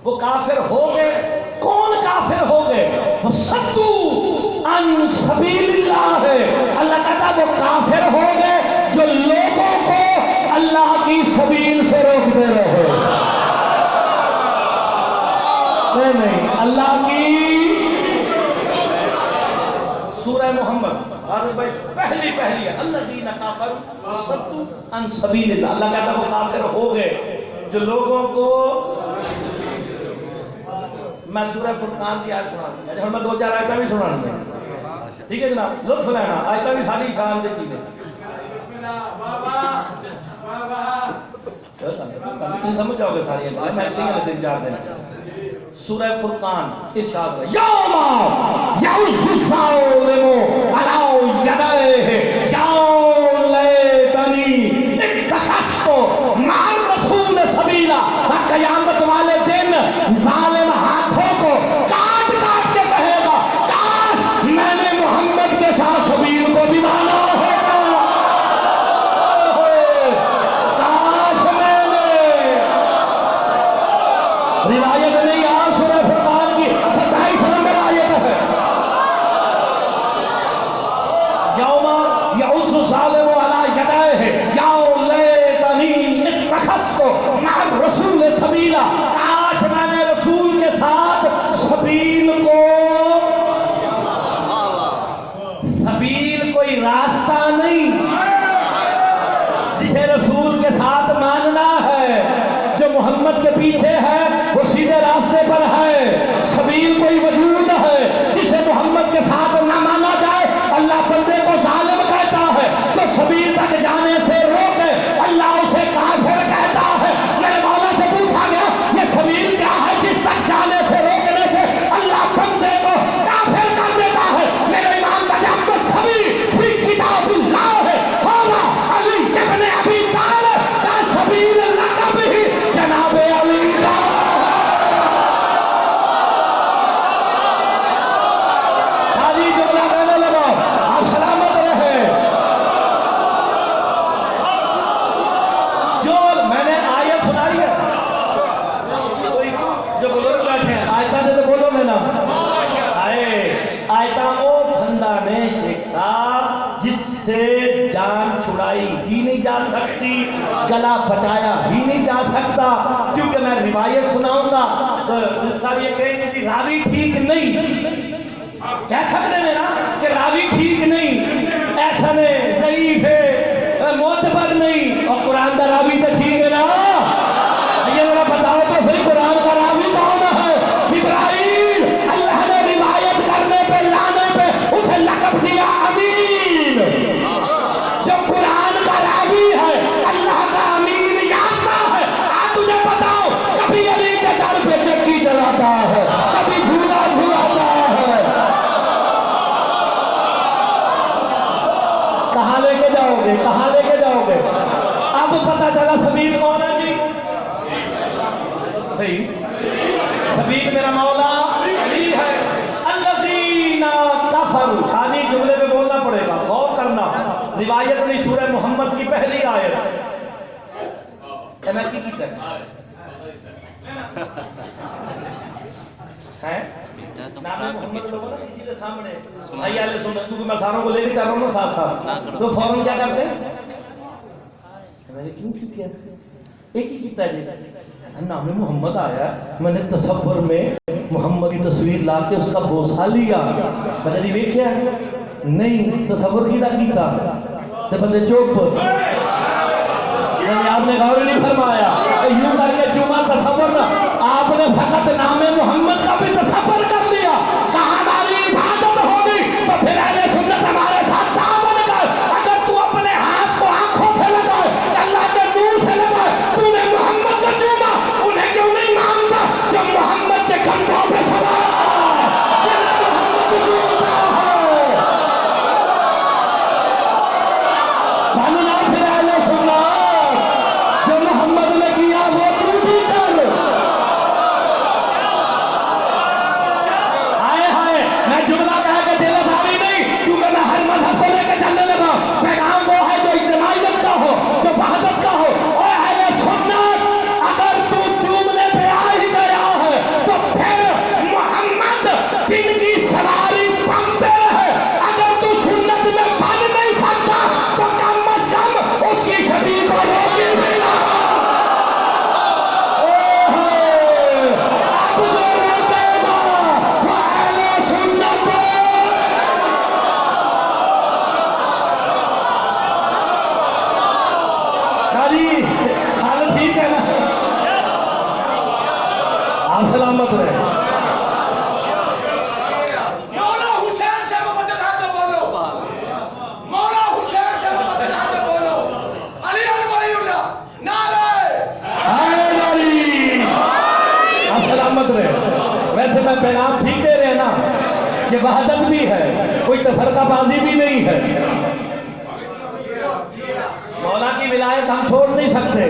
वो काफिर हो गए। कौन काफिर हो गए? वो सद्दू अन सबीलिल्लाह है। अल्लाह कहता वो काफिर हो गए जो लोगों को अल्लाह की सबील से रोकते रहे। नहीं अल्लाह की सूरह मोहम्मद भाई पहली है अल्लज़ीना काफरू वसद्दू अन सबीलिल्लाह। अल्लाह कहता वो काफिर हो गए जो लोगों को। मैं सूरह फुरकान की आयत सुना दूंगा, मैं 2-4 आयतें भी सुना दूंगा, ठीक है जनाब, लुत्फ लेना। आयतें भी सारी शान की चीजें। समझ जाओगे सारी, मैं 3-4 दिन। सूरह फुरकान इरशाद है यौमा यउज़्ज़ु ज़ालिमु अला यदैहि या लैतनी इत्तखज़्तु मअर रसूल सबीला। क़यामत वाले दिन ज़ालिम हाथों को काट काट के कहेगा काश मैंने मोहम्मद के साथ सबील को भी माना होता, काश मैंने। रिवायत नहीं आ सूरह फुरकान की 27 नंबर आयत है। यौमा यउज़्ज़ु ज़ालिमु अला यदैहि या लैतनी इत्तखज़्तु मअर रसूल सबीला। काश मैंने रसूल के साथ सबील मैंने आयत सुनाई है, कोई जो बुजुर्ग बैठे हैं आयता से तो बोलोगे ना। आयता ओ फंदा ने शेख साहब जिससे जान छुड़ाई ही नहीं जा सकती, गला बचाया ही नहीं जा सकता, क्योंकि मैं रिवायत सुनाऊंगा तो साहब ये कहेंगे जी रावी ठीक नहीं, कह सकते हैं ना कि रावी ठीक नहीं, ऐसा नहीं ज़ईफ है, मोतबर नहीं, और कुरान का रावी तो ठीक है ना। ये जरा बताओ तो सही, कुरान का रावी कौन है? जिब्राइल। अल्लाह ने रिवायत करने पे लाने पे उसे लक़ब दिया अमीन। जो कुरान का रावी है अल्लाह का अमीन यादता है। आज तुझे बताओ कभी अली के दर पे चक्की जलाता है, कभी झूला झुलाता है। कहाँ लेके जाओगे, कहाँ लेके जाओगे? अब पता चला सबील कौन है जी? सही, सबील मेरा मौला अली है। अल्लज़ीना कफ़रू, शादी जुमले में बोलना पड़ेगा, गौर करना। रिवायत नहीं, सूरह मोहम्मद की पहली आयत मैं की है नाम मोहम्मद को बोला किसी के सामने भाई आले सुन, क्योंकि मैं सारों को लेके जा रहा हूँ ना साथ साथ, तो फौरन क्या करते हैं मैंने क्यों किया एक ही किया जी नाम मोहम्मद आया, मैंने तसव्वुर में मोहम्मद की तस्वीर ला के उसका बोसा लिया, मैंने जी देखिया नहीं तसव्वुर किया तो बंदे चुप, आपने गौर नहीं फरमाया यूं करके चुमा तसव्वुर ना, आपने फकत नामे मोहम्मद का भी तसव्वुर कर लिया। कहाँ हमारी इबादत होगी? तो फिर अहले सुन्नत हमारे साथ दामन कर, अगर तू अपने हाथ को आंखों से लगाए, अल्लाह के नूर से लगाए, तूने मोहम्मद को चूमा, उन्हें क्यों नहीं मानता जो मोहम्मद के कंधों पे सवार है, मोहम्मद चूमता है। मानना फिर अहले सुन्नत जो मोहम्मद ने किया वो तू भी कर। आए हाय मैं जुमला कह के दिलसारी नहीं, क्योंकि मैं हर मजहब को लेकर चलने लगा। पैगाम वो है जो इज्तिमाइयत का हो, जो वहदत का हो। और अहले सुन्नत अगर तू चूमने पे आ ही गया है तो फिर मोहम्मद जिनकी सवारी पम पे है, अगर तू सुन्नत में बन नहीं सकता तो कम अज कम उसकी शबी को रोके देना। हालत ठीक है ना? आप सलामत रहे। मौला हुसैन से मोहम्मद हाथ बोलो, मौला हुसैन से मोहम्मद हाथ बोलो, अली वलीउल्लाह नारे हैदरी। आप सलामत रहे। वैसे मैं पैगाम ठीक दे रहे हैं ना कि वहदत भी है, कोई तफरकाबाजी भी नहीं है। मौला की विलायत हम छोड़ नहीं सकते,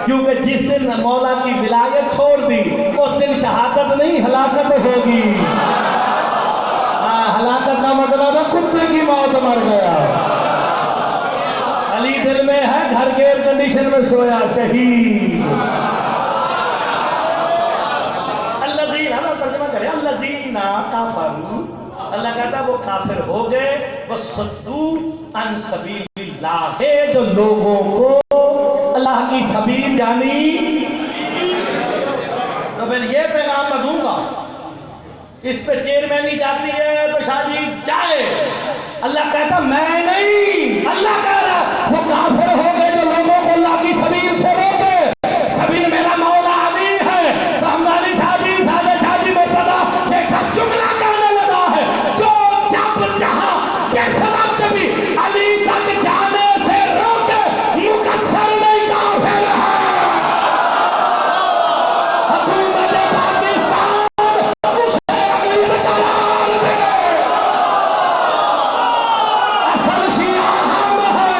क्योंकि जिस दिन मौला की विलायत छोड़ दी उस दिन शहादत नहीं हलाकत होगी। हलाकत का मतलब है कुत्ते की मौत मर गया। अली दिल में है, घर के एयर कंडीशन में सोया शहीद। अल्लज़ीना तर्जुमा करें, अल्लज़ीना काफरू, अल्लाह कहता वो काफिर हो गए, वो सद्दू अन सबीलिल्लाह, जो लोगों को अल्लाह की सबील यानी। तो फिर ये पैगाम मैं दूंगा, इस पे चेयरमैनी जाती है तो शादी जाए। अल्लाह कहता मैं नहीं, अल्लाह कह रहा वो काफिर हो गए जो लोगों को अल्लाह की सबील से रोके। सबील मेरा मौला अली है, तो हमारी शादी सादे शादी में पता कि सब जुमला कहने लगा है, जो जब जहां जिस वक्त भी अली तक जाने से रोके मुकस्सर नहीं काफिर है। हुकूमत पाकिस्तान उसे अली करार दे, असल शिया हम है।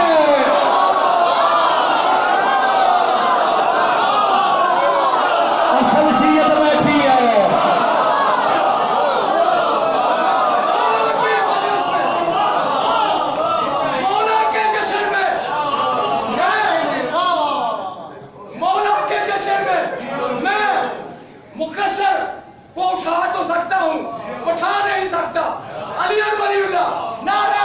मुकस्सर को उठा तो सकता हूँ, उठा नहीं सकता। अली वलीउल्लाह, नारे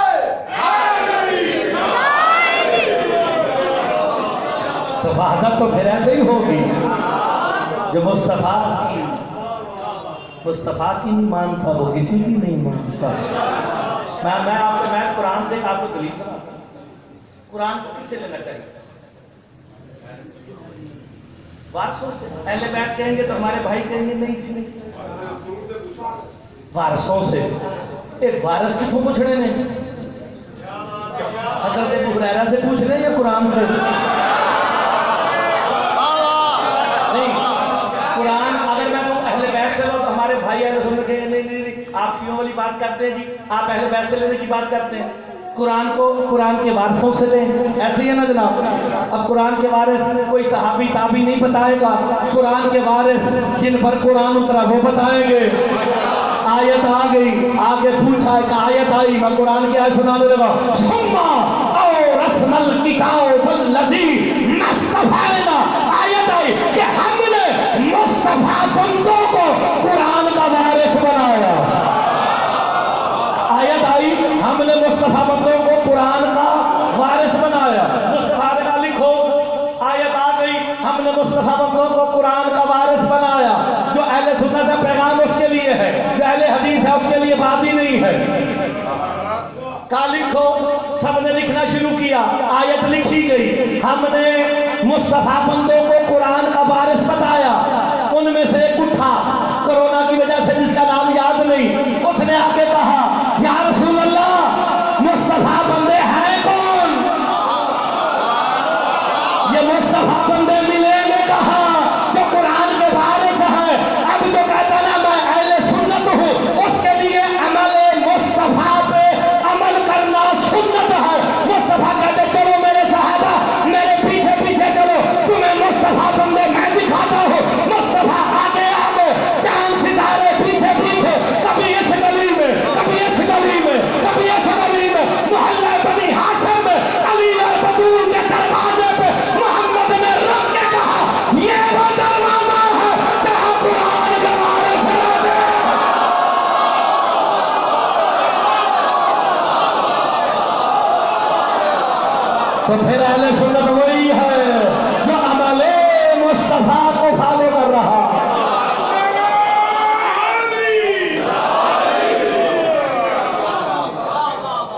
तो वहादत तो फिर ऐसे ही होगी। जो मुस्तफ़ा की नहीं मानता वो किसी की नहीं मानता। मैं कुरान से आपको दलील सुनाता हूं। कुरान को किससे लेना चाहिए? वारसों से। अहले बैत कहेंगे तो हमारे भाई कहेंगे नहीं जी नहीं, वारसों से। एक वारस किथों पूछ रहे हैं? हज़रत अबू हुरैरा से पूछ रहे हैं या कुरान से? नहीं, कुरान अगर मैं कहूँ अहले बैत से लो तो हमारे भाई अहले सुन्नत कहेंगे नहीं नहीं नहीं, आप शियों वाली बात करते हैं जी, आप अहले बैत से लेने की बात करते हैं। कुरान को कुरान के वारिसों से लें, ऐसे ही है ना जनाब। अब कुरान के वारिस कोई सहाबी ताबी नहीं बताएगा, कुरान के वारिस जिन पर कुरान उतरा वो बताएंगे। आयत आ गई, आगे पूछा एक आयत आई, मैं कुरान की आयत सुनाने लगा। सुम्मा और रस्मल किताबुल लज़ी मुस्तफ़ाना, आयत आई कि हमने मुस्तफ़ा बंदों को कुरान का वारिस बनाया। आयत आई हमने मुस्तफ़ा बंदों को कुरान का वारिस बनाया। मुस्तफ़ा ने कहा लिखो। आयत आ गई हमने मुस्तफ़ा बंदों को कुरान का वारिस बनाया। जो अहले सुन्नत है पैगाम उसके लिए है, जो अहले हदीस है उसके लिए बात ही नहीं है। कहा लिखो, सबने लिखना शुरू किया। आयत लिखी गई, हमने मुस्तफ़ा बंदों को कुरान का वारिस बताया। उनमें से एक उठा कोरोना की वजह से जिसका नाम याद नहीं, उसने आके कहा या रसूल अल्लाह मुस्तफ़ा बंदे हैं कौन? ये मुस्तफ़ा बंदे मिलेंगे कहाँ जो कुरान के वारिस है? अब तो कहता ना मैं अहले सुन्नत हूँ, उसके लिए अमल मुस्तफ़ा पे अमल करना सुन्नत है। मुस्तफ़ा कहते चलो मेरे सहाबा मेरे पीछे पीछे चलो, तुम्हें मुस्तफ़ा बंदे मैं दिखाता हूँ। मुस्तफ़ा आगे आगे, चांद सितारे पीछे पीछे, कभी इस गली में, कभी इस गली में, कभी इस गली में, मोहल्ला बनी हाशिम में, अली और बतूल के दरवाजे पे मोहम्मद ने रुक के कहा ये वो दरवाजा है जहाँ कुरान के वारिस रहते हैं। तो फिर अहले सुन्नत वही है जो अमले मुस्तफ़ा को फॉलो कर रहा।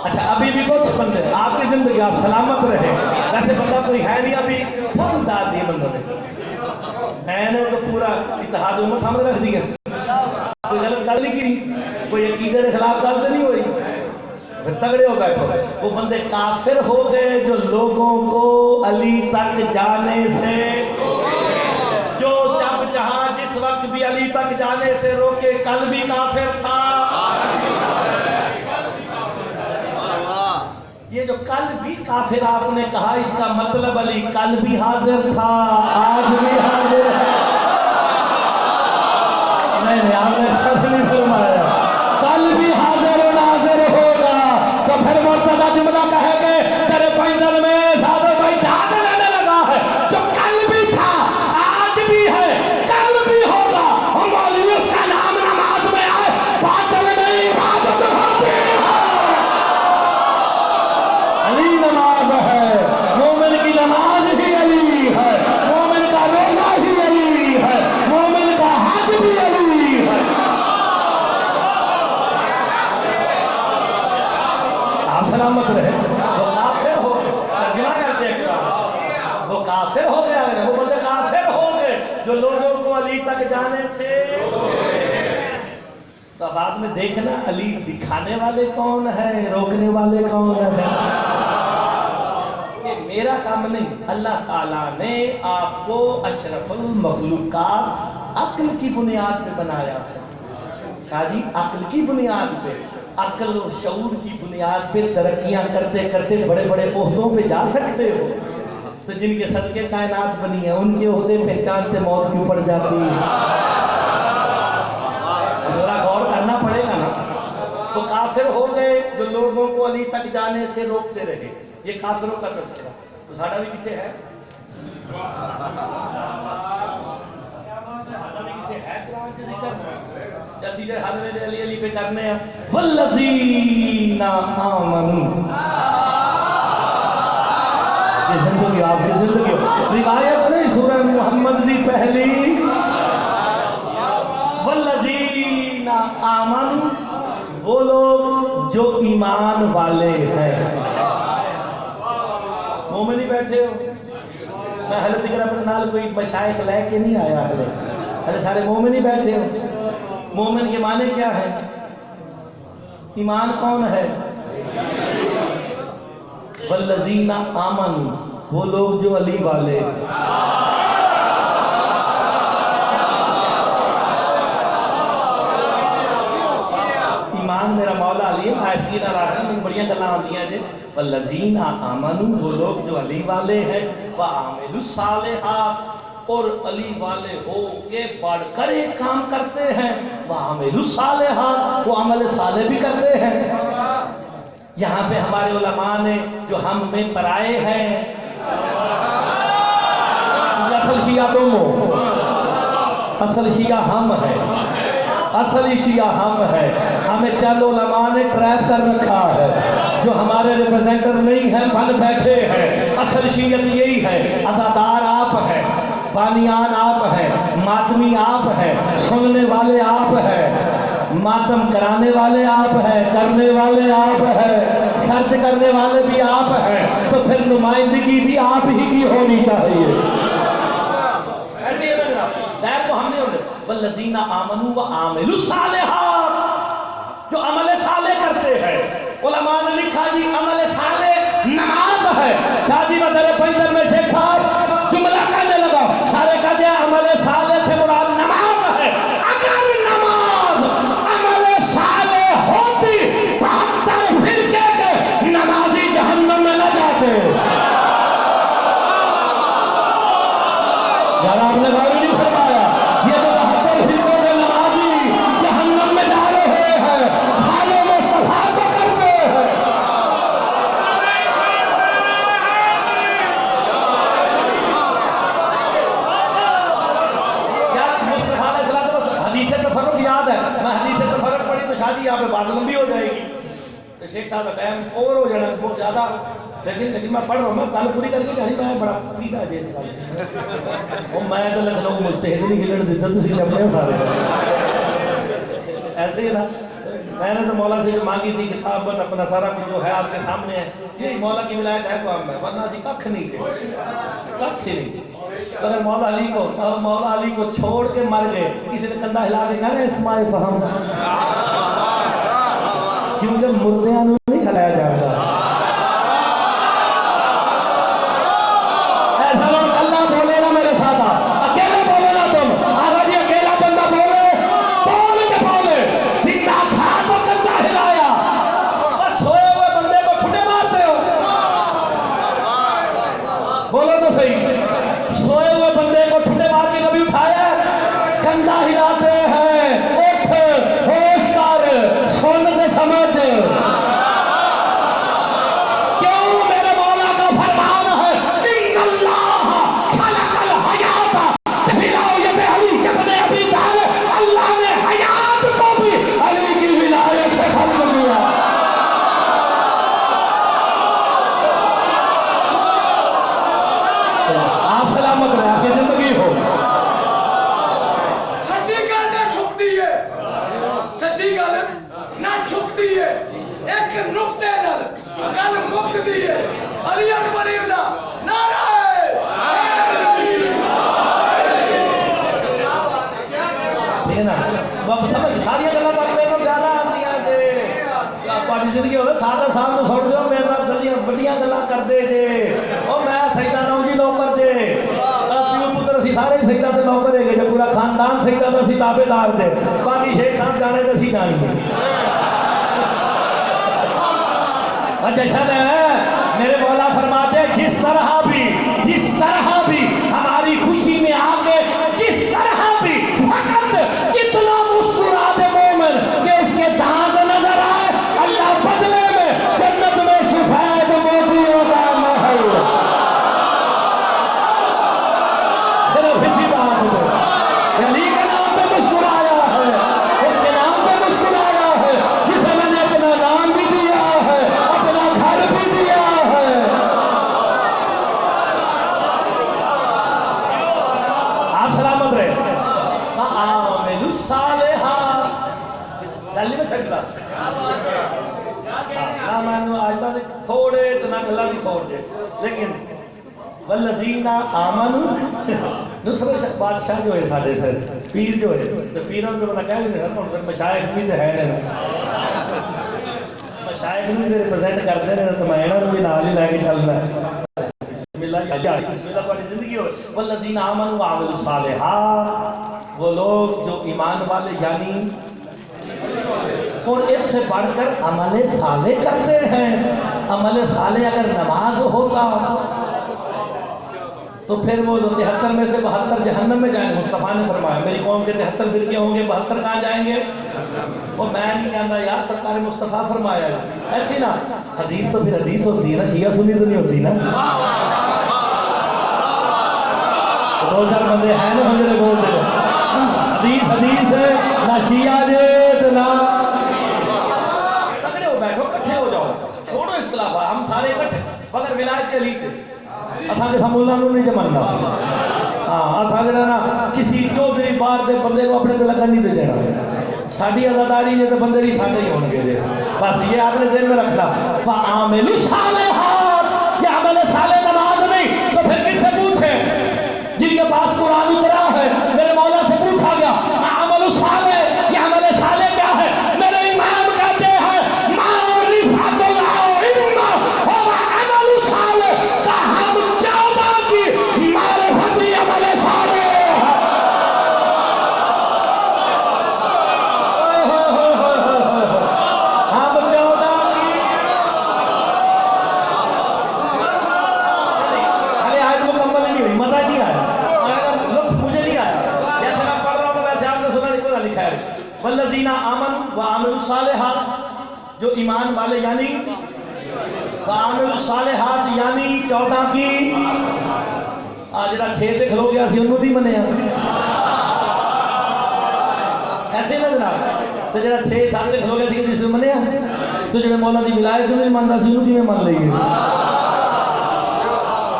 अच्छा अभी भी कुछ बंदे आपकी जिंदगी आप सलामत रहे, वैसे बंदा कोई है नहीं, अभी खुद दाद दिए बंदों ने। मैंने तो पूरा इत्तेहाद उम्मत सामने रख दिया, कोई गलत गल नहीं की, कोई अकीदे के खिलाफ गल नहीं हुई, फिर तगड़े हो बैठो। वो बंदे काफिर हो गए जो लोगों को अली तक जाने से, जो जब जहां जिस वक्त भी अली तक जाने से रोके, कल भी काफिर था। ये जो कल भी काफिर आपने कहा, इसका मतलब अली कल भी हाजिर था, आज भी हाजिर है। नहीं आपने सच नहीं फरमाया, कल भी हाजिर और नाजिर होगा। तो फिर मुर्तजा जुमला कहेंगे तेरे पैदल में सादे भाई जान लेने लगा है, जो कल भी था आज भी है कल भी होगा। हमारी उसका नाम नमाज में आए, बादल नहीं इबादत होती है। अली नमाज है, मोमिन की नमाज ही अली है, मोमिन का रोजा ही अली है, मोमिन का हज भी अली है। आप सलामत रहे। वो काफिर हो तर्जुमा करते हैं, वो काफिर हो गया है, वो बोलते काफिर हो गए जो लोगों को अली तक जाने से। तो अब आपने देखना अली दिखाने वाले कौन है, रोकने वाले कौन है। ये मेरा काम नहीं, अल्लाह ताला ने आपको अशरफुल मखलूकात अक्ल की बुनियाद पे बनाया है। शादी अक्ल की बुनियाद पे, अक्ल और शऊर की बुनियाद पे तरक्कियां करते करते बड़े बड़े ओहदों पे जा सकते हो। तो जिनके सदके कायनात बनी है उनके ओहदे पहचानते मौत क्यों पड़ जाती है? जरा गौर करना पड़ेगा ना। तो काफिर हो गए जो लोगों को अली तक जाने से रोकते रहे, ये काफिरों का तस्करा। तो साडा भी किथे है, साडा भी किथे है। जैसी जे हर वेले अली अली पे करने हैं वल्लज़ीना आमनू ये जिंदगी आपकी जिंदगी रिवायत नहीं सूरह मुहम्मद दी पहली वल्लज़ीना आमनू वो लोग जो ईमान वाले हैं। मोमिन ही बैठे हो, मैं हले तक अपने नाल कोई मशाइख लेके नहीं आया, हले सारे मोमिन ही बैठे हो। मोमिन के माने क्या है? ईमान कौन है? वल्लज़ीना आमनू वो लोग जो अली वाले। ईमान मेरा मौला अली ऐसी ना राशि में बढ़िया गल्लां आंदियां जे वल्लज़ीना आमनू वो लोग जो अली वाले हैं व आमिलुस सालिहात और अली वाले हो के बढ़कर एक काम करते हैं वह आमिलुस सालिहात वो अमल साले भी करते हैं। यहाँ पे हमारे उलमा ने जो हम में पराए हैं असल शिया तुम हो, असल शिया हम है, असली शिया हम है। हमें चंद उलमा ने ट्रैप कर रखा है, जो हमारे रिप्रेजेंटर नहीं है बन बैठे हैं। असल शियत यही है, अज़ादार आप हैं, बानियान आप हैं, मातमी आप हैं, सुनने वाले आप हैं, मातम कराने वाले आप हैं, करने वाले आप हैं, खर्च करने वाले भी आप हैं, तो फिर नुमाइंदगी भी आप ही की होनी चाहिए। ऐसे ही है ना, दैर को हमने वल्लज़ीना आमनू व आमिलुस सालिहात जो अमल साले करते हैं। उलमा ने लिखा जी अमल साले नमाज है। शादी में तेरे पैदल में शेख साहब जुमला कहने लगा, सारे का दिया अमल साले से मुराद नमाज है। अगर नमाज अमल साले होती 72 फिरके के नमाजी जहन्नम में न जाते। यार आपने गौर नहीं फरमाया, ये तो 72 फिरकों के नमाजी जहन्नम में जा रहे हैं, साले मुस्तफा को करते हैं। हदीस तफर्रुक याद है, मैं हदीस तफर्रुक पढ़ी तो शादी यहाँ पे बात लंबी हो जाएगी, तो शेख साहब का टाइम ओवर हो जाना बहुत ज़्यादा। लेकिन मैं पढ़ रहा हूँ, मैं गल पूरी करके जानी, मैं बड़ा ठीक है जिस गल मैं तो लखनऊ मुस्तहिद नहीं हिलन देता, तुम अपने हो सारे ऐसे ही ना। मैंने तो मौला से जो मांगी थी किताब अपना सारा कुछ जो है आपके सामने है, ये मौला की विलायत है काम में, वरना जी कख नहीं थे, कख ही नहीं। अगर मौला अली को छोड़ के मर गए, किसी ने कंधा हिला के कहना इस्माए फहम, क्यों जब मुर्दियां नहीं खिलाया जाता। ऐसा लोग अल्लाह बोले ना मेरे साथ, अकेले बोले ना तुम, आगा जी अकेला बंदा बोले, बोल के बोले, सीधा था तो कंधा हिलाया, बस सोए हुए बंदे को ठुटे मारते हो। बोलो तो सही, सोए हुए बंदे को ठुटे मार के कभी उठाया? कंधा हिलाते हैं, उठ होश कर, सुन के समझ। क्यों? मेरे मौला का फरमान है इन्नल्लाह खलकल हयात बिविलायत अली के बने अभी तालिब, अल्लाह ने हयात को भी अली की विलायत से खल्क किया। आप सलामत रहे, आपकी जिंदगी हो। सच्ची गल ना छुपती है, सच्ची गल ना छुपती है, एक नुक्ते नाल गल मुकदी है। अली अकबर नारा ठीक है ना, बाबू समझ सारिया गल्लां पर मेरे को ज्यादा आंदियां जे आपकी जिंदगी होवे सादा साहब ਨੂੰ ਸੁਣ ਦਿਓ, ਮੇਰੇ ਨਾਲ ਗੱਲਾਂ ਵੱਡੀਆਂ ਗੱਲਾਂ ਕਰਦੇ ਜੇ। ਉਹ ਮੈਂ ਸਜਦਾ ਨਾ ਜੀ ਨੌਕਰ ਜੇ, ਪਿਓ ਪੁੱਤਰ ਅਸੀਂ ਸਾਰੇ ਸਜਦਾ ਤੇ ਨੌਕਰ ਹੈਗੇ ਜੇ, ਪੂਰਾ ਖਾਨਦਾਨ ਸਜਦਾ ਤੇ ਅਸੀਂ ਤਾਬੇਦਾਰ ਜੇ, ਬਾਕੀ ਸ਼ੇਖ ਸਾਹਿਬ ਜਾਣੇ ਤੇ ਅਸੀਂ ਜਾਣੀਏ। जशन है मेरे मौला फरमाते जिस तरह भी हमारी खुशी में आके जिस तरह भी फकत इतना मुस्कुरा दे मोमिन कि उसके दांत नजर आए, अल्लाह बदले में जन्नत में सफेद मोतियों का महल। सिर्फ इसी बात में अली के नाम पे मुस्कुराया है, उसके सालिहात गल नहीं मैं छड़ा ना मैनू आज तक थोड़े तो ना गल्ला भी छोड़ दे लेकिन वल्लज़ीना आमनू दूसरे बादशाह जो है साढ़े फिर पीर जो है तो पीरों को बना कह नहीं सकता फिर मशाइख भी तो है ना मशाइख भी तो रिप्रेजेंट करते हैं तो मैं इन्होंने भी नाल ही लेके चलना बिस्मिल्लाह तुम्हारी जिंदगी हो वल्लज़ीना आमनू व अमिलुस सालिहात वो लोग जो ईमान वाले यानी और इससे बढ़कर अमल साले करते हैं। अमल साले अगर नमाज होता तो फिर वो जो 73 में से 72 जहन्नम में जाएंगे। मुस्तफ़ा ने फरमाया मेरी कौम के 73 फिरके होंगे 72 कहाँ जाएंगे। वो मैं नहीं कहना यार सरकार मुस्तफ़ा फरमाया ऐसी ना हदीस तो फिर हदीस होती है ना शिया सुन्नी तो नहीं होती ना। तो 2-4 बंदे हैं ना मेरे बोलते हदीस हदीस है ना शिया जे तो ना तगड़े हो बैठो इकट्ठे हो जाओ छोड़ो इख्तिलाफ हम सारे इकट्ठे मगर विलायत अली थे असा के मुल्ला नहीं जमाना हाँ असा ना किसी चौधरी बार के बंदे को अपने लगन नहीं दे देना साड़ी अदादारी ने तो बंदे भी साढ़े ही होंगे बस ये आपने जेल में रखना आमिलुस सालिहात ये अमल साले नमाज नहीं तो फिर किससे पूछे जिनके पास कुरान उतरा है मेरे मौला से पूछा गया अमलुस साले ये अमल साले क्या है मेरे इमाम कहते हैं मारिफतुल इल्म और अमलुस साले का हम चौबा की मारिफती अमल साले हम 14 की अरे आज मुकम्मल नहीं हुई मजा नहीं आया मुझे नहीं आया जैसे मैं पढ़ रहा हूँ वैसे आपने सुना नहीं कोई लिखा है वल्लज़ीना आमनू व अमिलुस सालिहात जो ईमान वाले यानी व अमिलुस सालिहात यानी 14 की आज जरा 6 पे खलो गया सी उन्होंने नहीं मनिया ऐसे ना जनाब तो जरा 6 साल पे खलो गया सी जिसने मनिया तो जो मौला दी विलायत नहीं मानता सी उन्होंने किवें मान लईए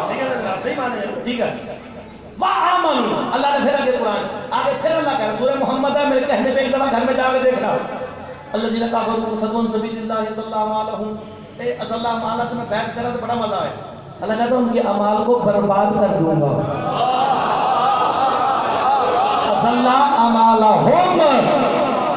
ठीक है जनाब नहीं माने ठीक है अल्लाह ने फिर आगे कुरान आगे फिर अल्लाह कह रहा सूरह मोहम्मद है मेरे कहने पे एक दफा घर में जाके देखना अल्लाज़ीना काफरू सदुन सबीलिल्लाह अल्लाह अलहम ए अल्लाह मालक में बहस करा तो बड़ा मजा है अल्लाह कहता है उनके अमाल को बर्बाद कर दूंगा अल्लाह अमालहुम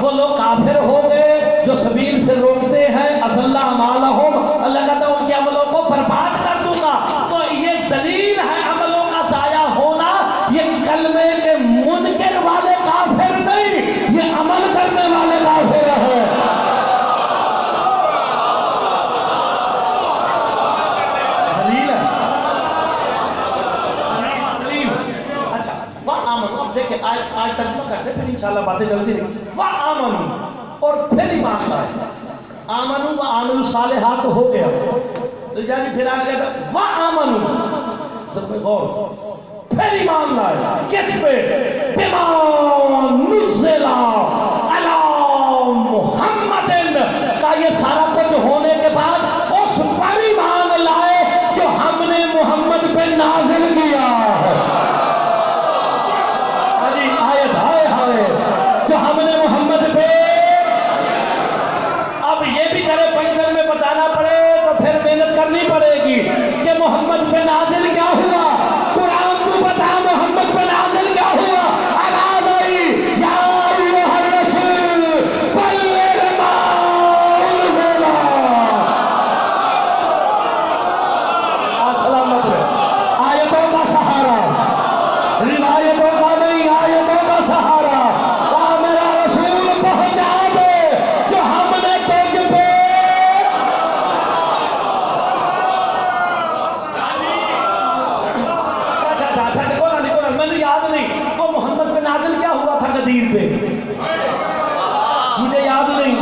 वो लोग काफिर हो गए जो सबील से रोकते हैं अल्लाह अमालहुम अल्लाह कहता है उनके अमलों को बर्बाद कर दूंगा। तो ये दलील है अमलों का जाया होना ये कलमे के मुनकर वाले काफिर नहीं ये अमल करने वाले काफिर है। दलील है दलील अच्छा वाह आमन अब देखिए आज तर्जुमा करते फिर इंशाल्लाह बातें चलती रही वाह आमन और फिर ईमान लाए आमनू व अमिलुस सालिहात हो गया तो जानी फिर आ गया वाह आमनू सब पे गौर फिर ईमान लाए किस पे बिमा नुज़िला अला मुहम्मदिन का ये सारा कुछ होने के बाद उस पर ईमान लाए जो हमने मुहम्मद पे नाजिल किया अली आयत हाय हाय जो हमने मुहम्मद पे अब ये भी करे पंजर में बताना पड़े तो फिर मेहनत करनी पड़ेगी कि मोहम्मद पे नाजिल क्या हुआ कुरान को बता मोहम्मद पे नाजिल क्या हुआ अलाज़ई या अय्युहर रसूल बल्लिग़ मा उनज़िला आयतों का सहारा रिवायतों का नहीं आयतों का सहारा मेरा रसूल पहुंचा दे जो हमने तुझ पे मैंने याद नहीं वो मोहम्मद पे नाजिल क्या हुआ था गदीर पे मुझे याद नहीं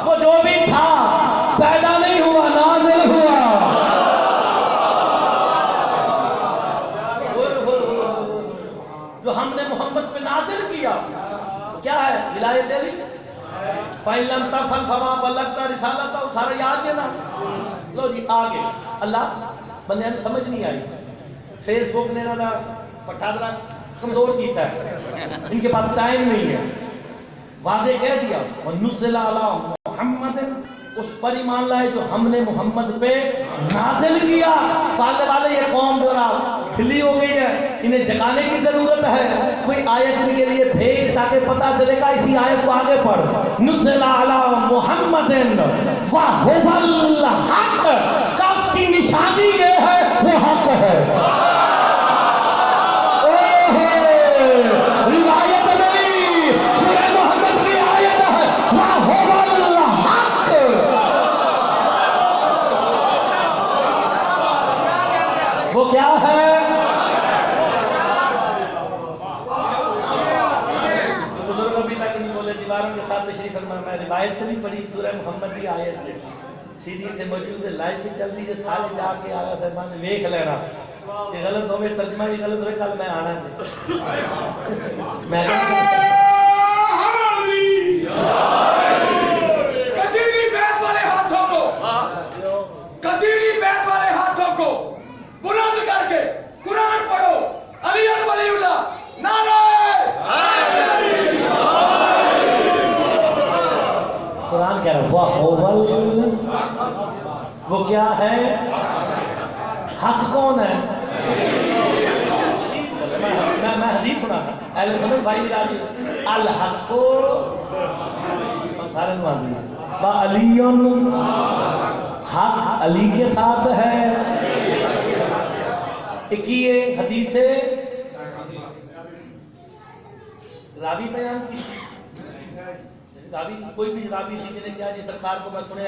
वो जो भी था पैदा नहीं हुआ नाजिल हुआ जो हमने मोहम्मद पे नाजिल किया क्या है विलायत अली फैलम तफल फमा बलगता रिसालत सारा याद है ना लो जी आगे अल्लाह बंदे समझ नहीं आई फेसबुक ने ना पठादरा कमजोर कीता है, इनके पास टाइम नहीं है। वाजे कह दिया वनुज़्ज़िला अला मुहम्मद, उस पर ईमान लाए जो हमने मोहम्मद पे नाजिल किया। पालने वाले ये कौम जरा ढिली हो गई है, इन्हें जगाने की जरूरत है। कोई आयत इनके लिए भेज ताकि पता चलेगा। इसी आयत को आगे पढ़, नुज़्ज़िला अला मुहम्मदिन व हुवल हक, का उसकी निशानी ये है वो हक है। रिवायत नहीं, सूरह मोहम्मद की आयत है व हुवल हक। वो क्या है? बुजुर्ग अभी तक नहीं बोले, दीवारों के साथ तशरीफ फरमा। मैं रिवायत तो नहीं पढ़ी, सूरह मोहम्मद की आयत है, सीधी से मौजूद है, लाइव भी चल रही है, सारे जाके आगा सरमान वेख लेना। ये गलत हो, तर्जमा भी गलत हो, कल मैं आना है। मैं कदीरी बैत वाले हाथों को, कदीरी बैत वाले हाथों को बुलंद करके कुरान पढ़ो। अली वलीउल्लाह, नारे कुरान कह रहा है वो क्या है? हक कौन है? मैं हदीस सुना था, अहले सुन्नत भाई राजी अल हक सारे व अलीयुन, हक अली के साथ है। एक ये हदीस रावी बयान की, रावी कोई भी रावी सीधे ने क्या जी सरकार को मैं सुने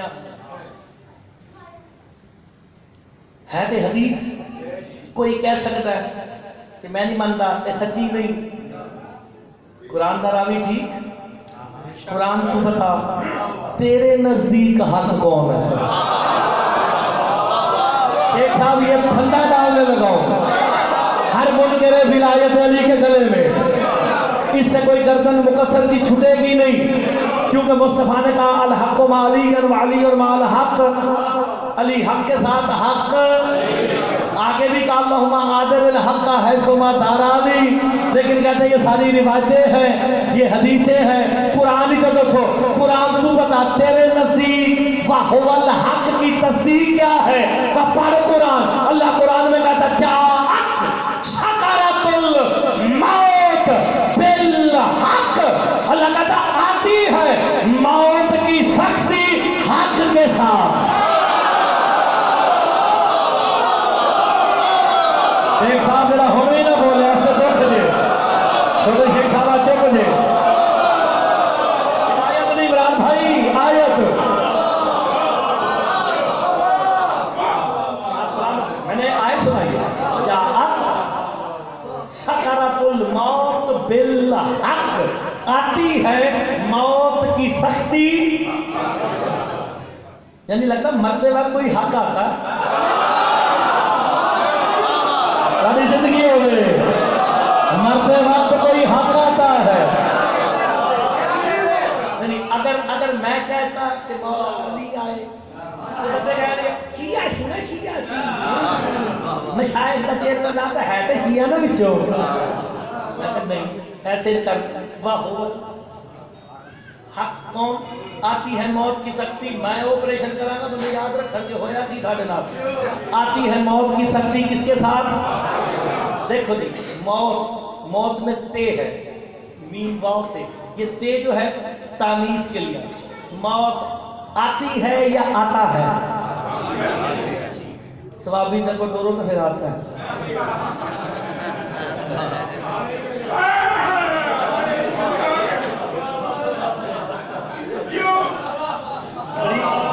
है तो हदीस। कोई कह सकता है कि मैं नहीं मानता, ये सच्ची नहीं। कुरान का रावी ठीक, कुरान तू बता तेरे नजदीक हक कौन है? शेख साहब ये फंदा डालने लगाओ, हर मुनकरे विलायत अली के गले में, इससे कोई गर्दन मुकस्सर की छूटेगी नहीं, क्योंकि मुस्तफा ने कहा अल हक माली और माल हक, अली हक के साथ हक। आगे भी कहा अल्लाहुम्मा आदिल हक का है सुमा दारानी, लेकिन कहते हैं ये सारी रिवायतें हैं, ये हदीसें हैं। कुरान ही तो दसो, कुरान तू बता तेरे नजदीक वाहुवल हक की तस्दीक क्या है? का पढ़ कुरान। अल्लाह कुरान में कहता क्या सकरातुल मौत बिल हक, अल्लाह कहता आती है मौत की सख्ती हक के साथ। शेख साहब मेरा होने ही ना बोले, ऐसे दुख दे तो शेख साहब चुप दे। आयत नहीं इमरान भाई, आयत मैंने आयत सुनाई, सकरातुल मौत बिल हक, आती है मौत की सख्ती। यानी लगता मरते वक्त कोई हक आता है, सारी जिंदगी हो गई, मरते वक्त कोई हक आता है। नहीं, अगर मैं कहता कि अली आए तो बंदे कह रहे शिया सी ना, शिया सी मैं शायद सच्चे तो लाता है तो शिया ना बिचो। नहीं, ऐसे कर वाह हक कौन? आती है मौत की शक्ति। मैं ऑपरेशन कराना तो मैं याद रखेंगे होया कि साढ़े नाथ आती है मौत की शक्ति किसके साथ? देखो जी, मौत में ते है, मीम वाव ते, ये ते जो है तानीस के लिए। मौत आती है या आता है? स्वाभी तक को डोरो तो फिर आता है।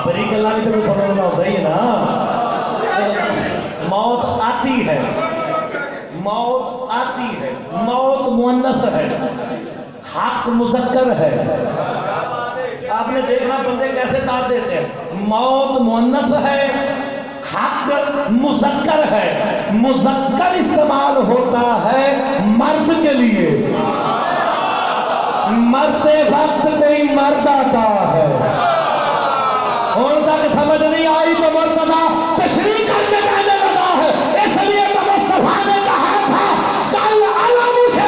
बड़ी गल्ला भी तो समझना होता ही ना। मौत आती है, मौत आती है, मौत मुअन्नस है, हक मुज़क्कर है। आपने देखना बंदे कैसे दाद देते हैं, मौत मुअन्नस है, हक मुज़क्कर है। मुज़क्कर इस्तेमाल होता है मर्द के लिए, मरते वक्त कोई मर्द आता है। और तक समझ नहीं आई तो मुर्तज़ा तशरीह करके कहने लगा है, इसलिए तो मुस्तफा ने कहा था कल अलम से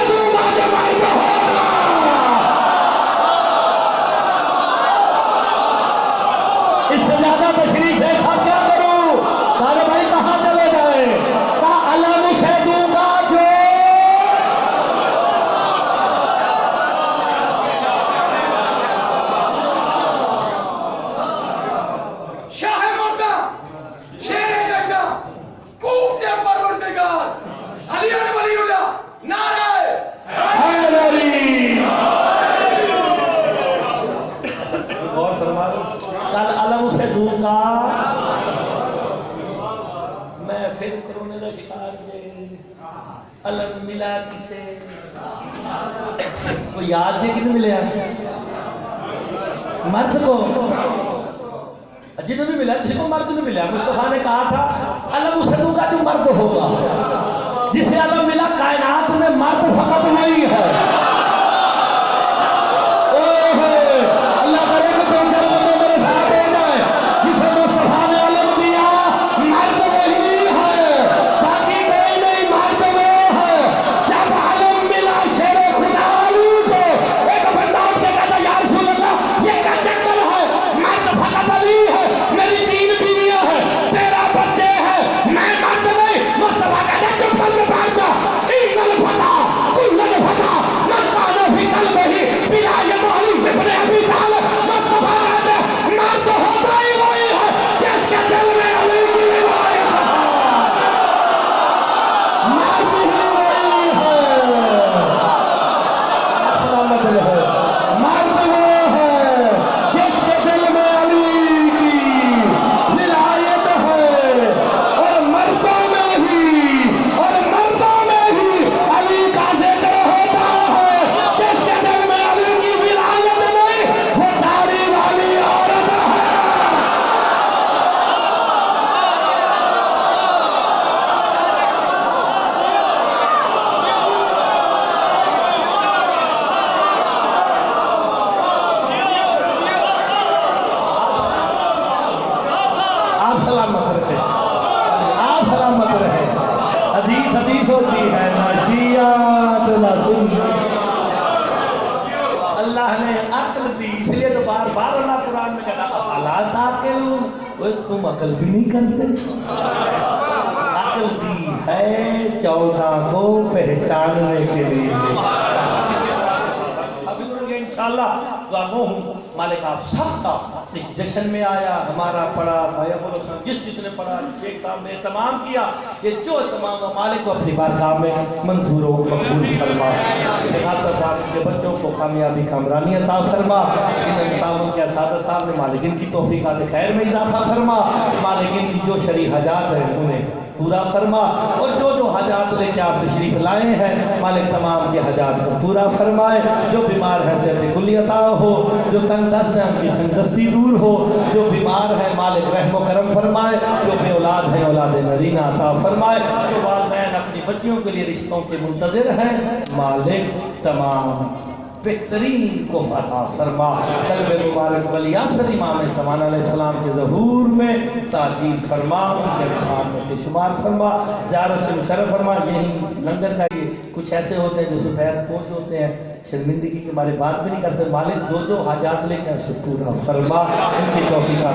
से वो याद जे कितने मिले मर्द को जिन्हें भी मिला किसी को मर्द नहीं मिला। मुस्तफा ने कहा था अलम सदू का जो मर्द होगा जिसे अलम मिला कायनात में मर्द फकत वही है। अल्लाह करे कि दो चार बंदे मेरे साथ हो जाए जिसे मुस्तफा ने अलम दिया मर्द वही है, बाकी कोई नहीं, मर्द वो है। जब अलम मिला शेर खुदा अली को एक बंदा उठ के कहता या रसूल अल्लाह ये क्या चक्कर है, मर्द फकत अली है, मेरी 3 बीवियां हैं, 13 बच्चे हैं, मैं मर्द नहीं। मुस्तफा कहता चुप करके बैठ जा, इन्नल फता कुल्लल फता मन काना भी कल्ब ही बिला यमाली जिब्ने अभी ताल। मुस्तफा कहते मर्द होता ही वही है जिसके दिल में अली की विलायत है, मर्द ही वही है। सलामत रहे, मर्द वो है जिसके दिल में अली की विलायत है, और मर्दों में ही अली का जिक्र होता है। जिसके दिल में अली की विलायत नहीं वो दाढ़ी वाली औरत है। आप सलामत रहे, आप सलामत रहे। हदीस होती है नसीहत ना सुन्नत। अल्लाह ने अक्ल दी, इसलिए तो बार बार अल्लाह कुरान में कहता अला ताक़िलून, वो तुम अकल भी नहीं करते। अक्ल दी है 14 को पहचानने के लिए। अभी इंशाअल्लाह दुआगो हूँ मालिक आप सबका इस जश्न में आया, हमारा पढ़ा भाइयों बोलो जिसने पढ़ा शेख साहब ने तमाम किया, ये जो तमाम मालिक को अपनी बारगाह में मंजूर व मकबूल फरमा। के बच्चों को कामयाबी कामरानी अता फरमा। इन ताउन के सादा साहब ने मालिक इनकी तौफीकात खैर में इजाफा फरमा। मालिक इनकी जो शरी हजात है उन्हें पूरा फरमा, और जो जो हजात लेके आप तशरीफ लाए हैं मालिक तमाम के हजात को पूरा फरमाए। जो बीमार है सेहत कुल्ली अता हो, जो तंगदस्त है उनकी तंगदस्ती दूर हो, जो बीमार है मालिक रहम करम फरमाए, जो बे औलाद है औलाद नरीना अता फरमाए, जो वालिदैन अपनी बच्चियों के लिए रिश्तों के मुंतज़िर हैं मालिक तमाम बेहतरीन को अता फरमा। कल्ब मुबारक वली असर इमाम समान अलैहिस्सलाम के ज़हूर में ताजील फरमा, उनके अहसान में से शुमार फरमा, ज़ियारत से मुशर्रफ फरमा। यही लंदन का ये कुछ ऐसे होते हैं जो सफ़ेद पोश होते हैं, शर्मिंदगी के हमारे बात भी नहीं कर सकते। मालिक जो जो हाजात लेके उसे पूरा फरमा, उनकी तौफीक का